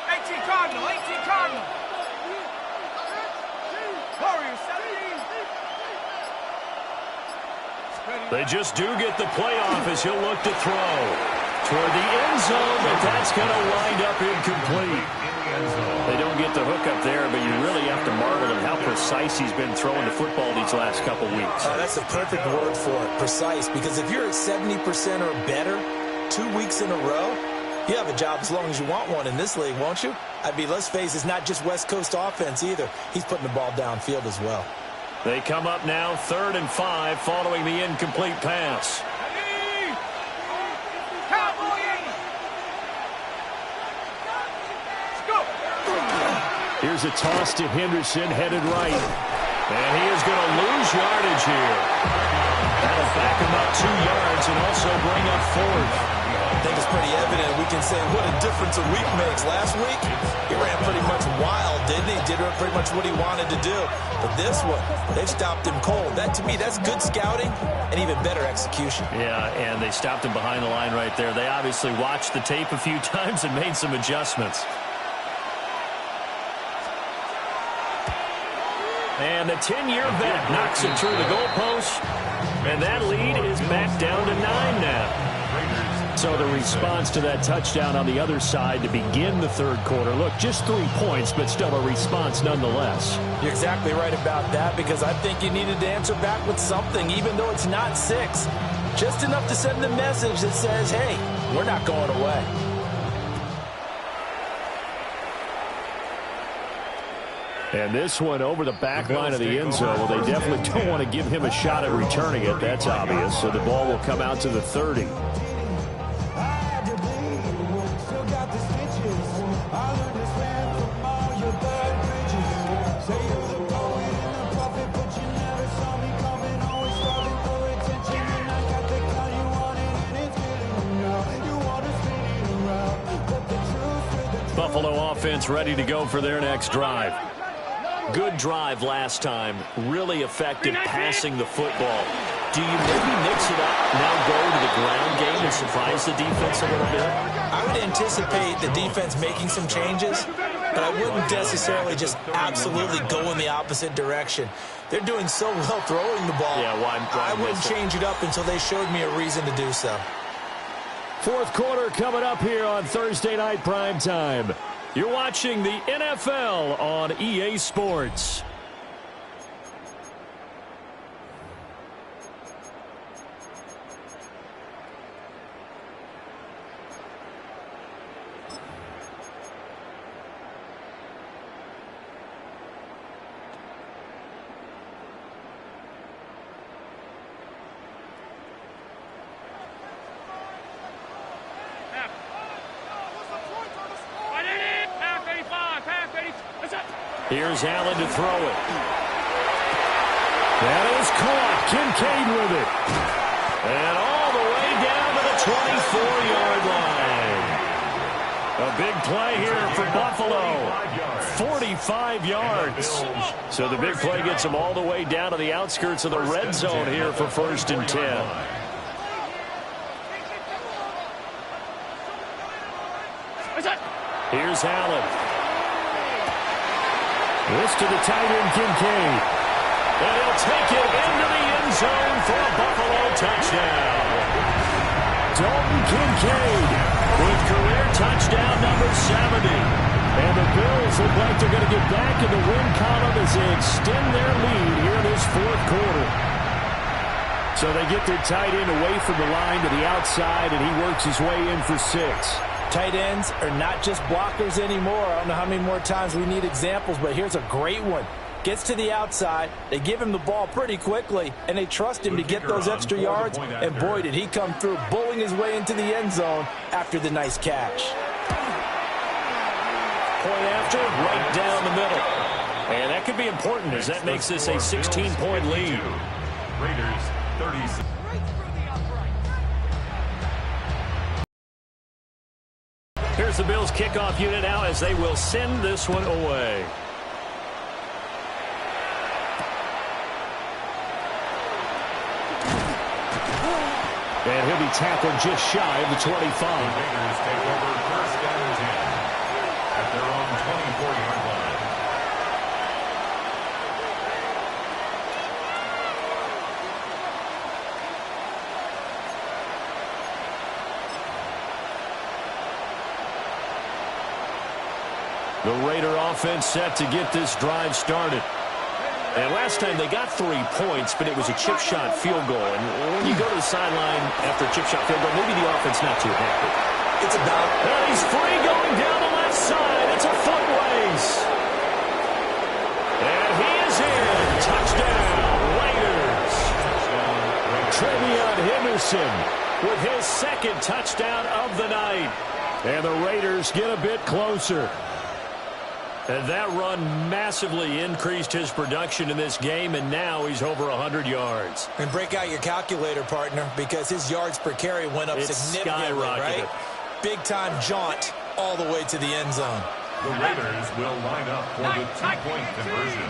18 Cardinal, 18 Cardinal. Warriors, 17. They just do get the playoff as he'll look to throw toward the end zone, but that's going to wind up incomplete. They don't get the hook up there, but you really have to marvel at how precise he's been throwing the football these last couple weeks. That's the perfect word for it, precise, because if you're at 70% or better 2 weeks in a row, you have a job as long as you want one in this league, won't you? I mean, let's face it, it's not just West Coast offense either. He's putting the ball downfield as well. They come up now 3rd and 5 following the incomplete pass. Here's a toss to Henderson, headed right. And he is going to lose yardage here. That'll back him up 2 yards and also bring up 4th. I think it's pretty evident. We can say what a difference a week makes. Last week, he ran pretty much wild, didn't he? Did pretty much what he wanted to do. But this one, they've stopped him cold. That, to me, that's good scouting and even better execution. Yeah, and they stopped him behind the line right there. They obviously watched the tape a few times and made some adjustments. And the 10-year vet knocks it through the goalpost. And that lead is back down to 9 now. So the response to that touchdown on the other side to begin the third quarter. Look, just 3 points, but still a response nonetheless. You're exactly right about that, because I think you needed to answer back with something, even though it's not 6. Just enough to send the message that says, hey, we're not going away. And this one over the back line of the end zone. Well, they definitely don't want to give him a shot at returning it. That's obvious. So the ball will come out to the 30. Buffalo offense ready to go for their next drive. Good drive last time. Really effective passing the football. Do you maybe mix it up, now go to the ground game and surprise the defense a little bit? I would anticipate the defense making some changes, but I wouldn't necessarily just absolutely go in the opposite direction. They're doing so well throwing the ball. Yeah, why I wouldn't change it up until they showed me a reason to do so. Fourth quarter coming up here on Thursday Night Primetime. You're watching the NFL on EA Sports. Here's Allen to throw it. That is caught. Kincaid with it. And all the way down to the 24-yard line. A big play here for Buffalo. 45 yards. So the big play gets them all the way down to the outskirts of the red zone here for 1st and 10. Here's Allen. This to the tight end, Kincaid. And he'll take it into the end zone for a Buffalo touchdown. Dalton Kincaid with career touchdown number 70. And the Bills look like they're going to get back in the win column as they extend their lead here in this 4th quarter. So they get their tight end away from the line to the outside, and he works his way in for 6. Tight ends are not just blockers anymore. I don't know how many more times we need examples, but here's a great one. Gets to the outside, they give him the ball pretty quickly, and they trust him to get those extra yards, and boy, did he come through, bowling his way into the end zone after the nice catch. Point after, right down the middle. And that could be important as that makes this a 16-point lead. Raiders 36. Here's the Bills kickoff unit now as they will send this one away. And he'll be tackled just shy of the 25. The Raiders take over 1st and 10 at their own 24-yard line. The Raider offense set to get this drive started. And last time they got 3 points, but it was a chip shot field goal. And when you go to the sideline after a chip shot field goal, maybe the offense not too happy. It's about. And he's free going down the left side. It's a foot race. And he is in. Touchdown, Raiders. Trevion Henderson with his 2nd touchdown of the night. And the Raiders get a bit closer. And that run massively increased his production in this game, and now he's over 100 yards. And break out your calculator, partner, because his yards per carry went up significantly, right? Big-time jaunt all the way to the end zone. The Raiders will line up for the 2-point conversion.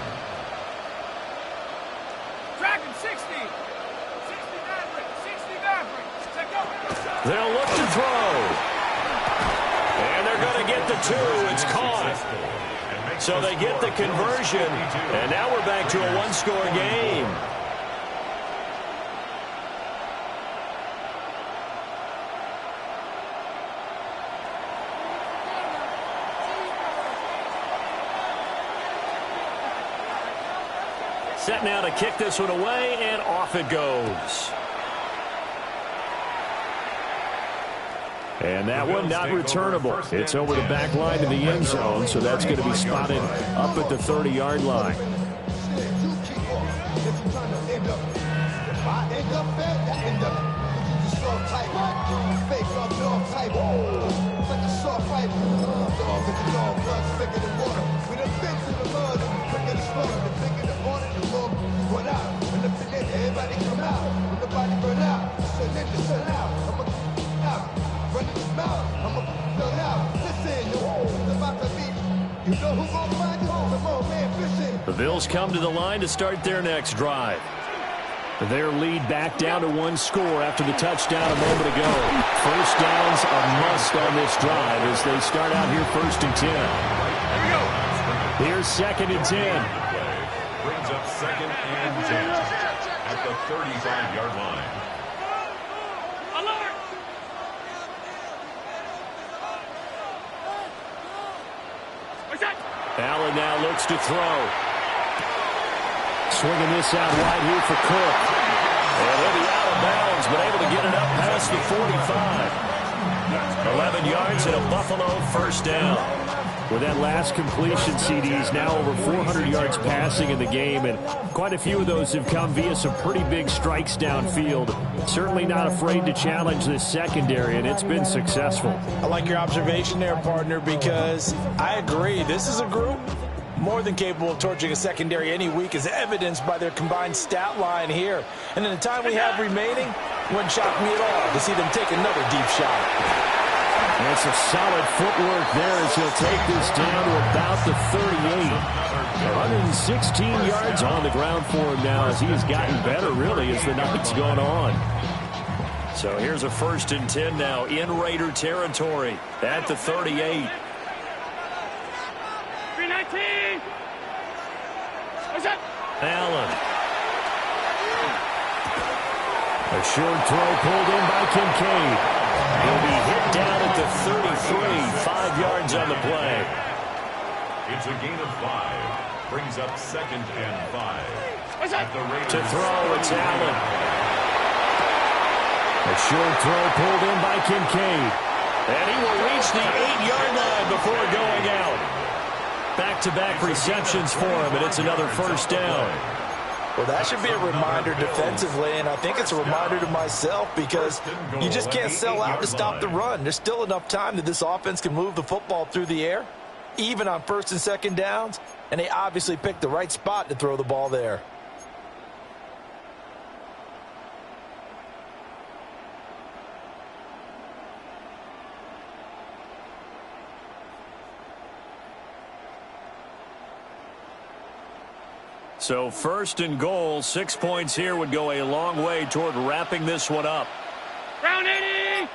Dragon 60. 60 Maverick. 60 Maverick. Set go. They'll look to throw. And they're going to get the 2. It's caught. So they get the conversion, and now we're back to a 1-score game. Set now to kick this one away, and off it goes. And that one not returnable. It's over the back line of the end zone, so that's going to be spotted up at the 30-yard line. The Bills come to the line to start their next drive. Their lead back down to 1 score after the touchdown a moment ago. First down's a must on this drive as they start out here 1st and 10. Here's 2nd and 10. Brings up 2nd and 10 at the 35-yard line. Allen now looks to throw. Swinging this out wide here for Cook. And he'll be out of bounds, but able to get it up past the 45. 11 yards and a Buffalo first down. With that last completion, CD's now over 400 yards passing in the game, and quite a few of those have come via some pretty big strikes downfield. Certainly not afraid to challenge this secondary, and it's been successful. I like your observation there, partner, because I agree. This is a group more than capable of torching a secondary any week, as evidenced by their combined stat line here. And in the time we have remaining, wouldn't shock me at all to see them take another deep shot. It's a solid footwork there as he'll take this down to about the 38. 116 yards on the ground for him now as he has gotten better, really, as the night's gone on. So here's a 1st and 10 now in Raider territory at the 38. 319. What's up? Allen. A short throw pulled in by Kincaid. He'll be hit down at the 33, 5 yards on the play. It's a gain of 5. Brings up 2nd and 5. To throw, it's Allen. A short throw pulled in by Kincaid. And he will reach the 8-yard line before going out. Back-to-back receptions for him, and it's another 1st down. Well, that should be a reminder defensively, and I think it's a reminder to myself because you just can't sell out to stop the run. There's still enough time that this offense can move the football through the air, even on 1st and 2nd downs, and they obviously picked the right spot to throw the ball there. So 1st and goal, 6 points here would go a long way toward wrapping this one up. Round 80.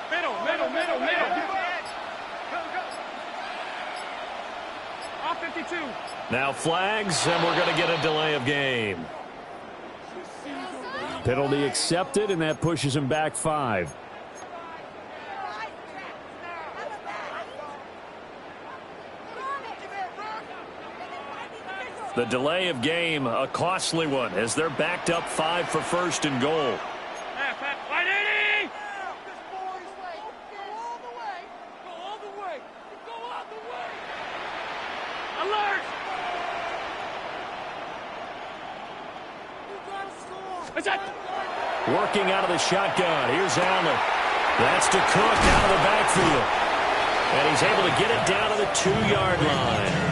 Middle. Off 52. Now flags, and we're going to get a delay of game. Penalty accepted, and that pushes him back 5. The delay of game, a costly one, as they're backed up 5 for 1st and goal. Line 80. Alert. What's that? Working out of the shotgun. Here's Allen. That's to Cook out of the backfield. And he's able to get it down to the 2-yard line.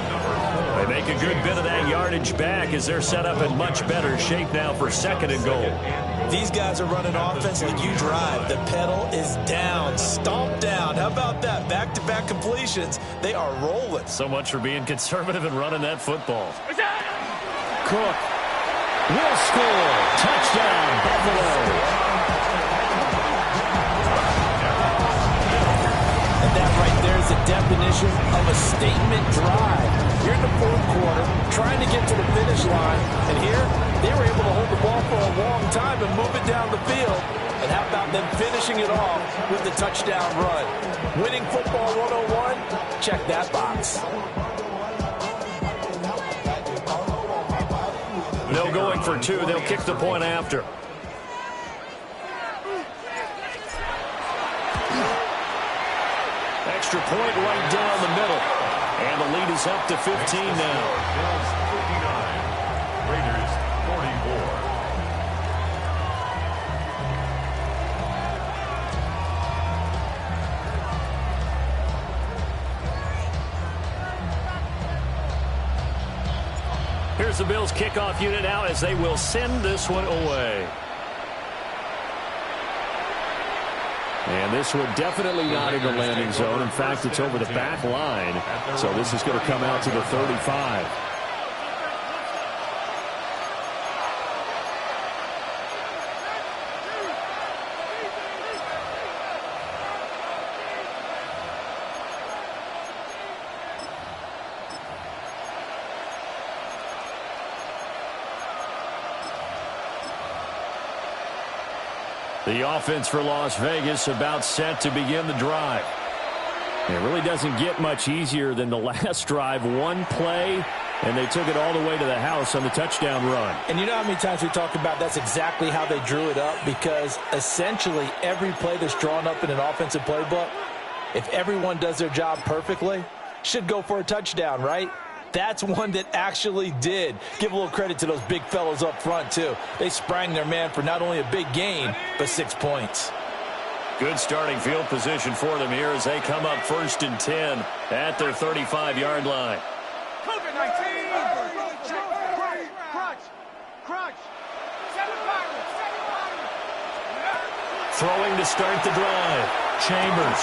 They make a good bit of that yardage back as they're set up in much better shape now for 2nd and goal. These guys are running offense like you drive. The pedal is down, stomped down. How about that? Back-to-back completions. They are rolling. So much for being conservative and running that football. Cook will score. Touchdown, Buffalo. And that right there is the definition of a statement drive. You're in the 4th quarter, trying to get to the finish line, and here they were able to hold the ball for a long time and move it down the field. And how about them finishing it off with the touchdown run? Winning football 101? Check that box. No going for 2. They'll kick the point after. Extra point right down the middle. And the lead is up to 15 now. Bills 59. Raiders 44. Here's the Bills kickoff unit out as they will send this one away. And this one definitely not in the landing zone. In fact, it's over the back line. So this is going to come out to the 35. The offense for Las Vegas about set to begin the drive. It really doesn't get much easier than the last drive. One play, and they took it all the way to the house on the touchdown run. And you know how many times we talked about that's exactly how they drew it up, because essentially every play that's drawn up in an offensive playbook, if everyone does their job perfectly, should go for a touchdown, right? That's one that actually did. Give a little credit to those big fellows up front, too. They sprang their man for not only a big gain, but 6 points. Good starting field position for them here as they come up 1st and 10 at their 35-yard line. COVID-19. Crunch. Throwing to start the drive. Chambers.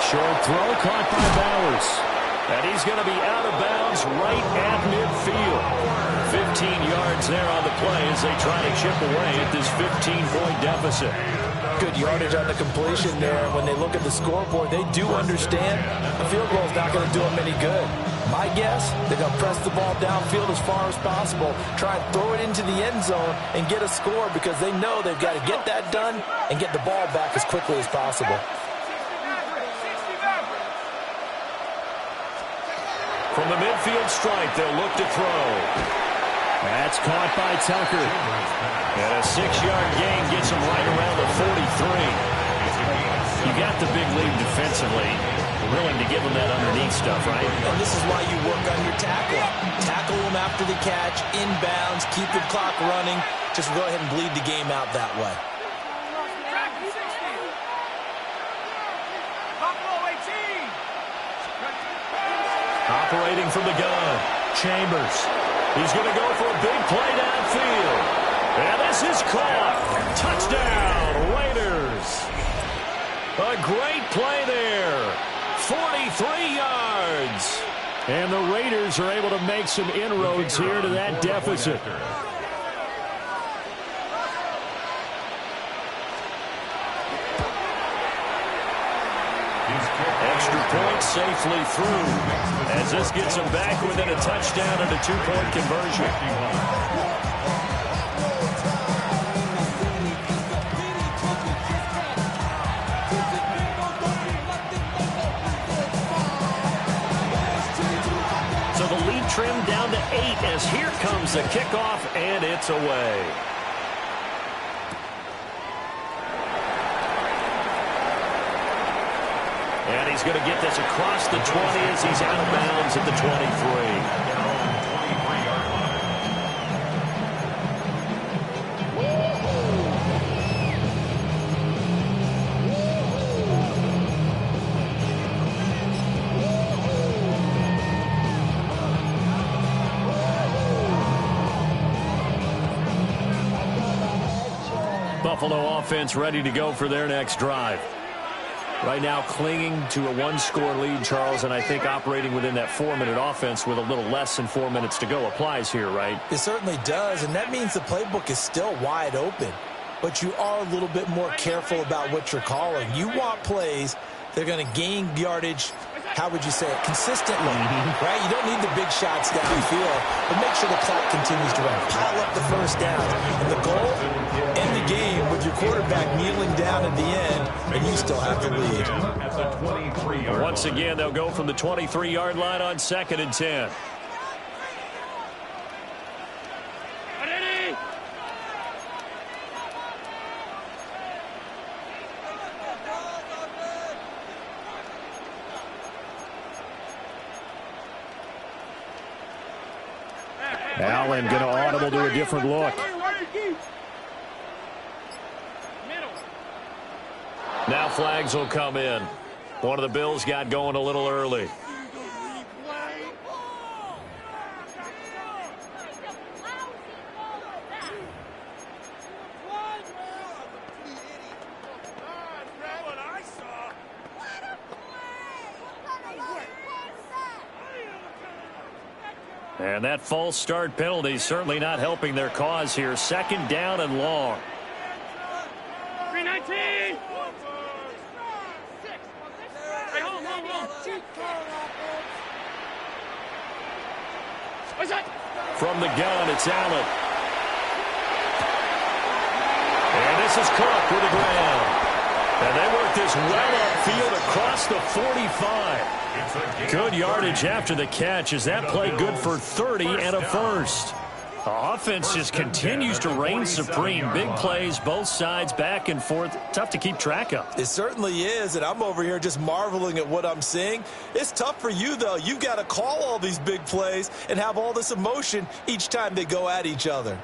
Short throw caught by Bowers. And he's going to be out of bounds right at midfield. 15 yards there on the play as they try to chip away at this 15-point deficit. Good yardage on the completion there. When they look at the scoreboard, they do understand a field goal is not going to do them any good. My guess, they're going to press the ball downfield as far as possible, try and throw it into the end zone and get a score because they know they've got to get that done and get the ball back as quickly as possible. From the midfield stripe, they'll look to throw. That's caught by Tucker. And a 6-yard gain gets him right around the 43. You got the big lead defensively. You're willing to give them that underneath stuff, right? And this is why you work on your tackle. Tackle them after the catch, inbounds, keep the clock running. Just go ahead and bleed the game out that way. Operating from the gun, Chambers. He's going to go for a big play downfield. And this is caught. Touchdown, Raiders. A great play there. 43 yards. And the Raiders are able to make some inroads here to that deficit. Extra point safely through as this gets them back within a touchdown and a 2-point conversion. So the lead trimmed down to 8 as here comes the kickoff, and it's away. And he's going to get this across the 20 as he's out of bounds at the 23. Buffalo offense ready to go for their next drive. Right now clinging to a 1-score lead, Charles, and I think operating within that 4-minute offense with a little less than 4 minutes to go applies here, right? It certainly does, and that means the playbook is still wide open. But you are a little bit more careful about what you're calling. You want plays that are going to gain yardage, how would you say it, consistently, right? You don't need the big shots downfield, but make sure the clock continues to run. Pile up the first down. And the goal, end the game with your quarterback kneeling down at the end, and you still have the lead. Once again, they'll go from the 23-yard line on 2nd and 10. Allen going to audible to a different look. Now flags will come in. One of the Bills got going a little early. And that false start penalty certainly not helping their cause here. 2nd down and long. 319. Hey, hold on. What's that? From the gun, it's Allen. And this is Cook with the ground. And they work this well upfield across the 45. Good yardage after the catch as that play good for 30 and a first. The offense just continues to reign supreme. Big plays, both sides, back and forth. Tough to keep track of. It certainly is, and I'm over here just marveling at what I'm seeing. It's tough for you, though. You've got to call all these big plays and have all this emotion each time they go at each other.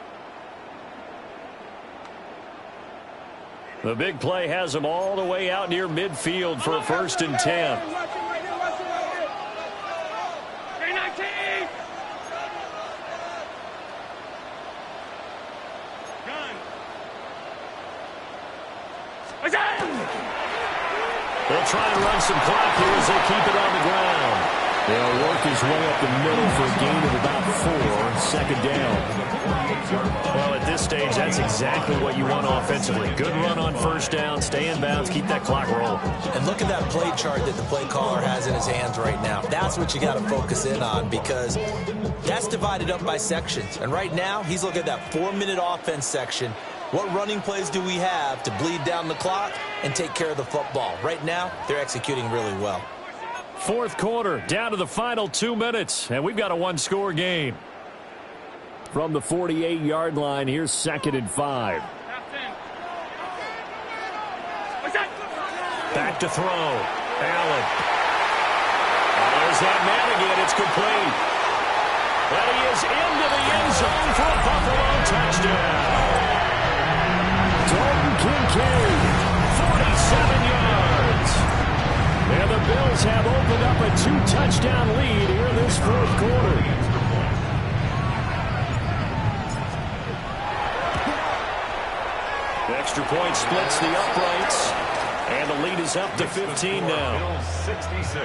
The big play has them all the way out near midfield for a 1st and 10. They'll try to run some clock here as they keep it on the ground. They'll work his way up the middle for a gain of about 4, 2nd down. Well, at this stage, that's exactly what you want offensively. Good run on 1st down, stay in bounds, keep that clock rolling. And look at that play chart that the play caller has in his hands right now. That's what you got to focus in on, because that's divided up by sections. And right now, he's looking at that 4-minute offense section. What running plays do we have to bleed down the clock and take care of the football? Right now, they're executing really well. 4th quarter, down to the final 2 minutes, and we've got a 1-score game. From the 48-yard line, here's 2nd and 5. Back to throw. Allen. There's that man again. It's complete. And he is into the end zone for a Buffalo touchdown. Dalton Kincaid, 47 yards. And the Bills have opened up a 2-touchdown lead here in this 4th quarter. The extra point splits the uprights, and the lead is up to 15 now. Bills 66,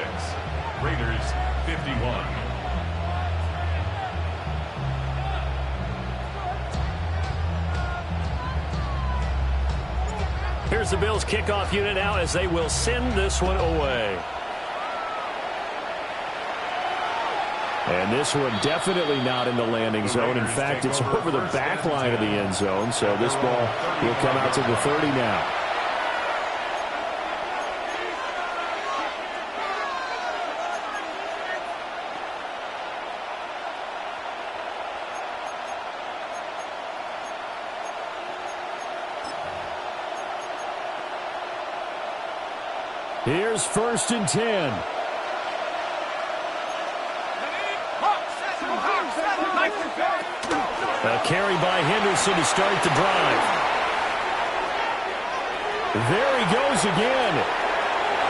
Raiders 51. Here's the Bills kickoff unit now as they will send this one away. And this one definitely not in the landing zone. In fact, it's over the back line of the end zone. So this ball will come out to the 30 now. Here's 1st and 10. A carry by Henderson to start the drive. There he goes again.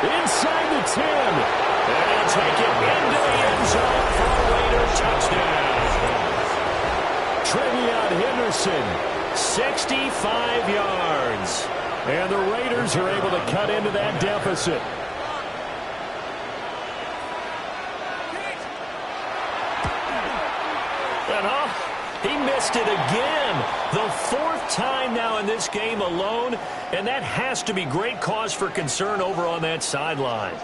Inside the 10. And he'll take it into the end zone for a Raider touchdown. Trevion Henderson, 65 yards. And the Raiders are able to cut into that deficit. He missed it again. The 4th time now in this game alone, and that has to be great cause for concern over on that sideline.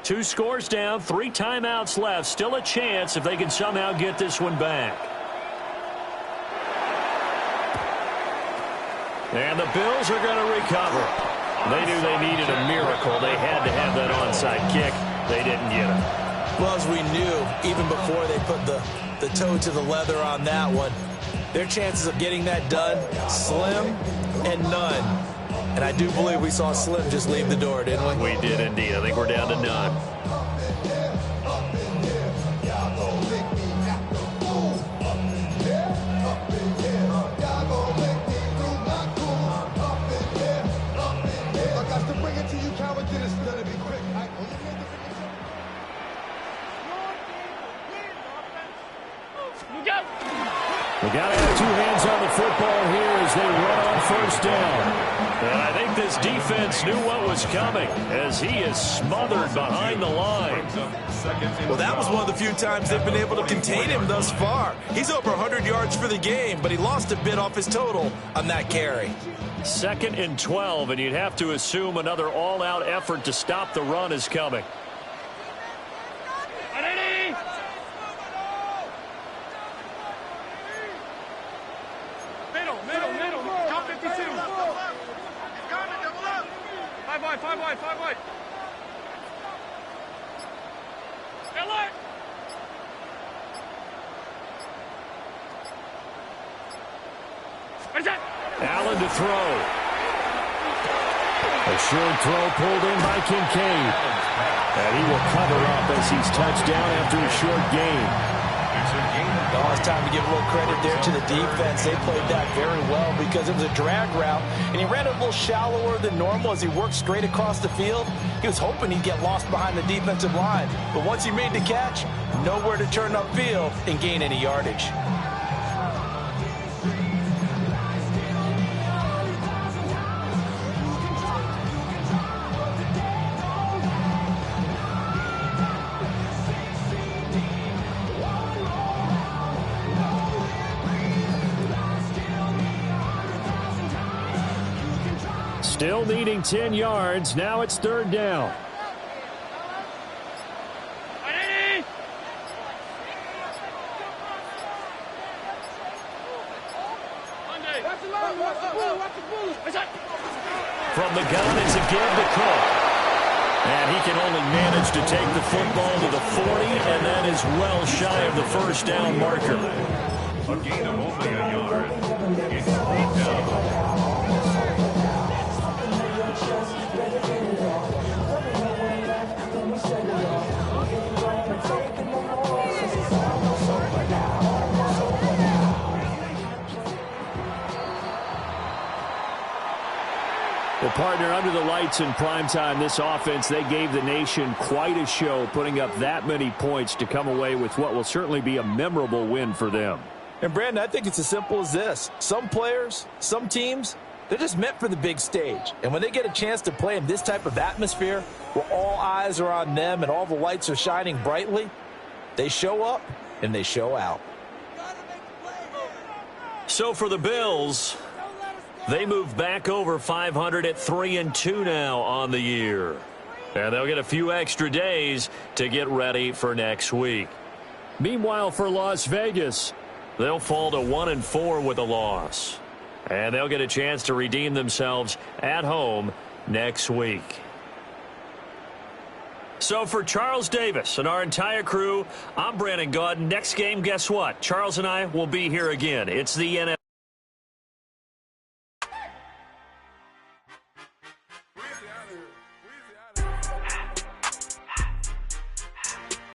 Two scores down, 3 timeouts left. Still a chance if they can somehow get this one back. And the Bills are going to recover. They knew they needed a miracle. They had to have that onside kick. They didn't get it. Well, as we knew, even before they put the toe to the leather on that one, their chances of getting that done, slim and none. And I do believe we saw Slim just leave the door, didn't we? We did indeed. I think we're down to none. We got to have 2 hands on the football here as they run on 1st down. And I think this defense knew what was coming as he is smothered behind the line. Well, that was one of the few times they've been able to contain him thus far. He's over 100 yards for the game, but he lost a bit off his total on that carry. 2nd and 12, and you'd have to assume another all-out effort to stop the run is coming. Five wide. Allen to throw. A short throw pulled in by Kincaid. And he will cover up as he's touched down after a short gain. Oh, it's time to give a little credit there to the defense. They played that very well because it was a drag route, and he ran a little shallower than normal as he worked straight across the field. He was hoping he'd get lost behind the defensive line, but once he made the catch, nowhere to turn upfield and gain any yardage. Still needing 10 yards. Now it's third down. From the gun, it's a give to Cook. And he can only manage to take the football to the 40, and that is well shy of the first down marker. A gain of only a yard. It's third down. Well, partner, under the lights in primetime, this offense, they gave the nation quite a show, putting up that many points to come away with what will certainly be a memorable win for them. And, Brandon, I think it's as simple as this. Some players, some teams, they're just meant for the big stage. And when they get a chance to play in this type of atmosphere where all eyes are on them and all the lights are shining brightly, they show up and they show out. So for the Bills, they move back over 500 at 3-2 now on the year. And they'll get a few extra days to get ready for next week. Meanwhile, for Las Vegas, they'll fall to 1-4 with a loss. And they'll get a chance to redeem themselves at home next week. So for Charles Davis and our entire crew, I'm Brandon Gaudin. Next game, guess what? Charles and I will be here again. It's the NFL.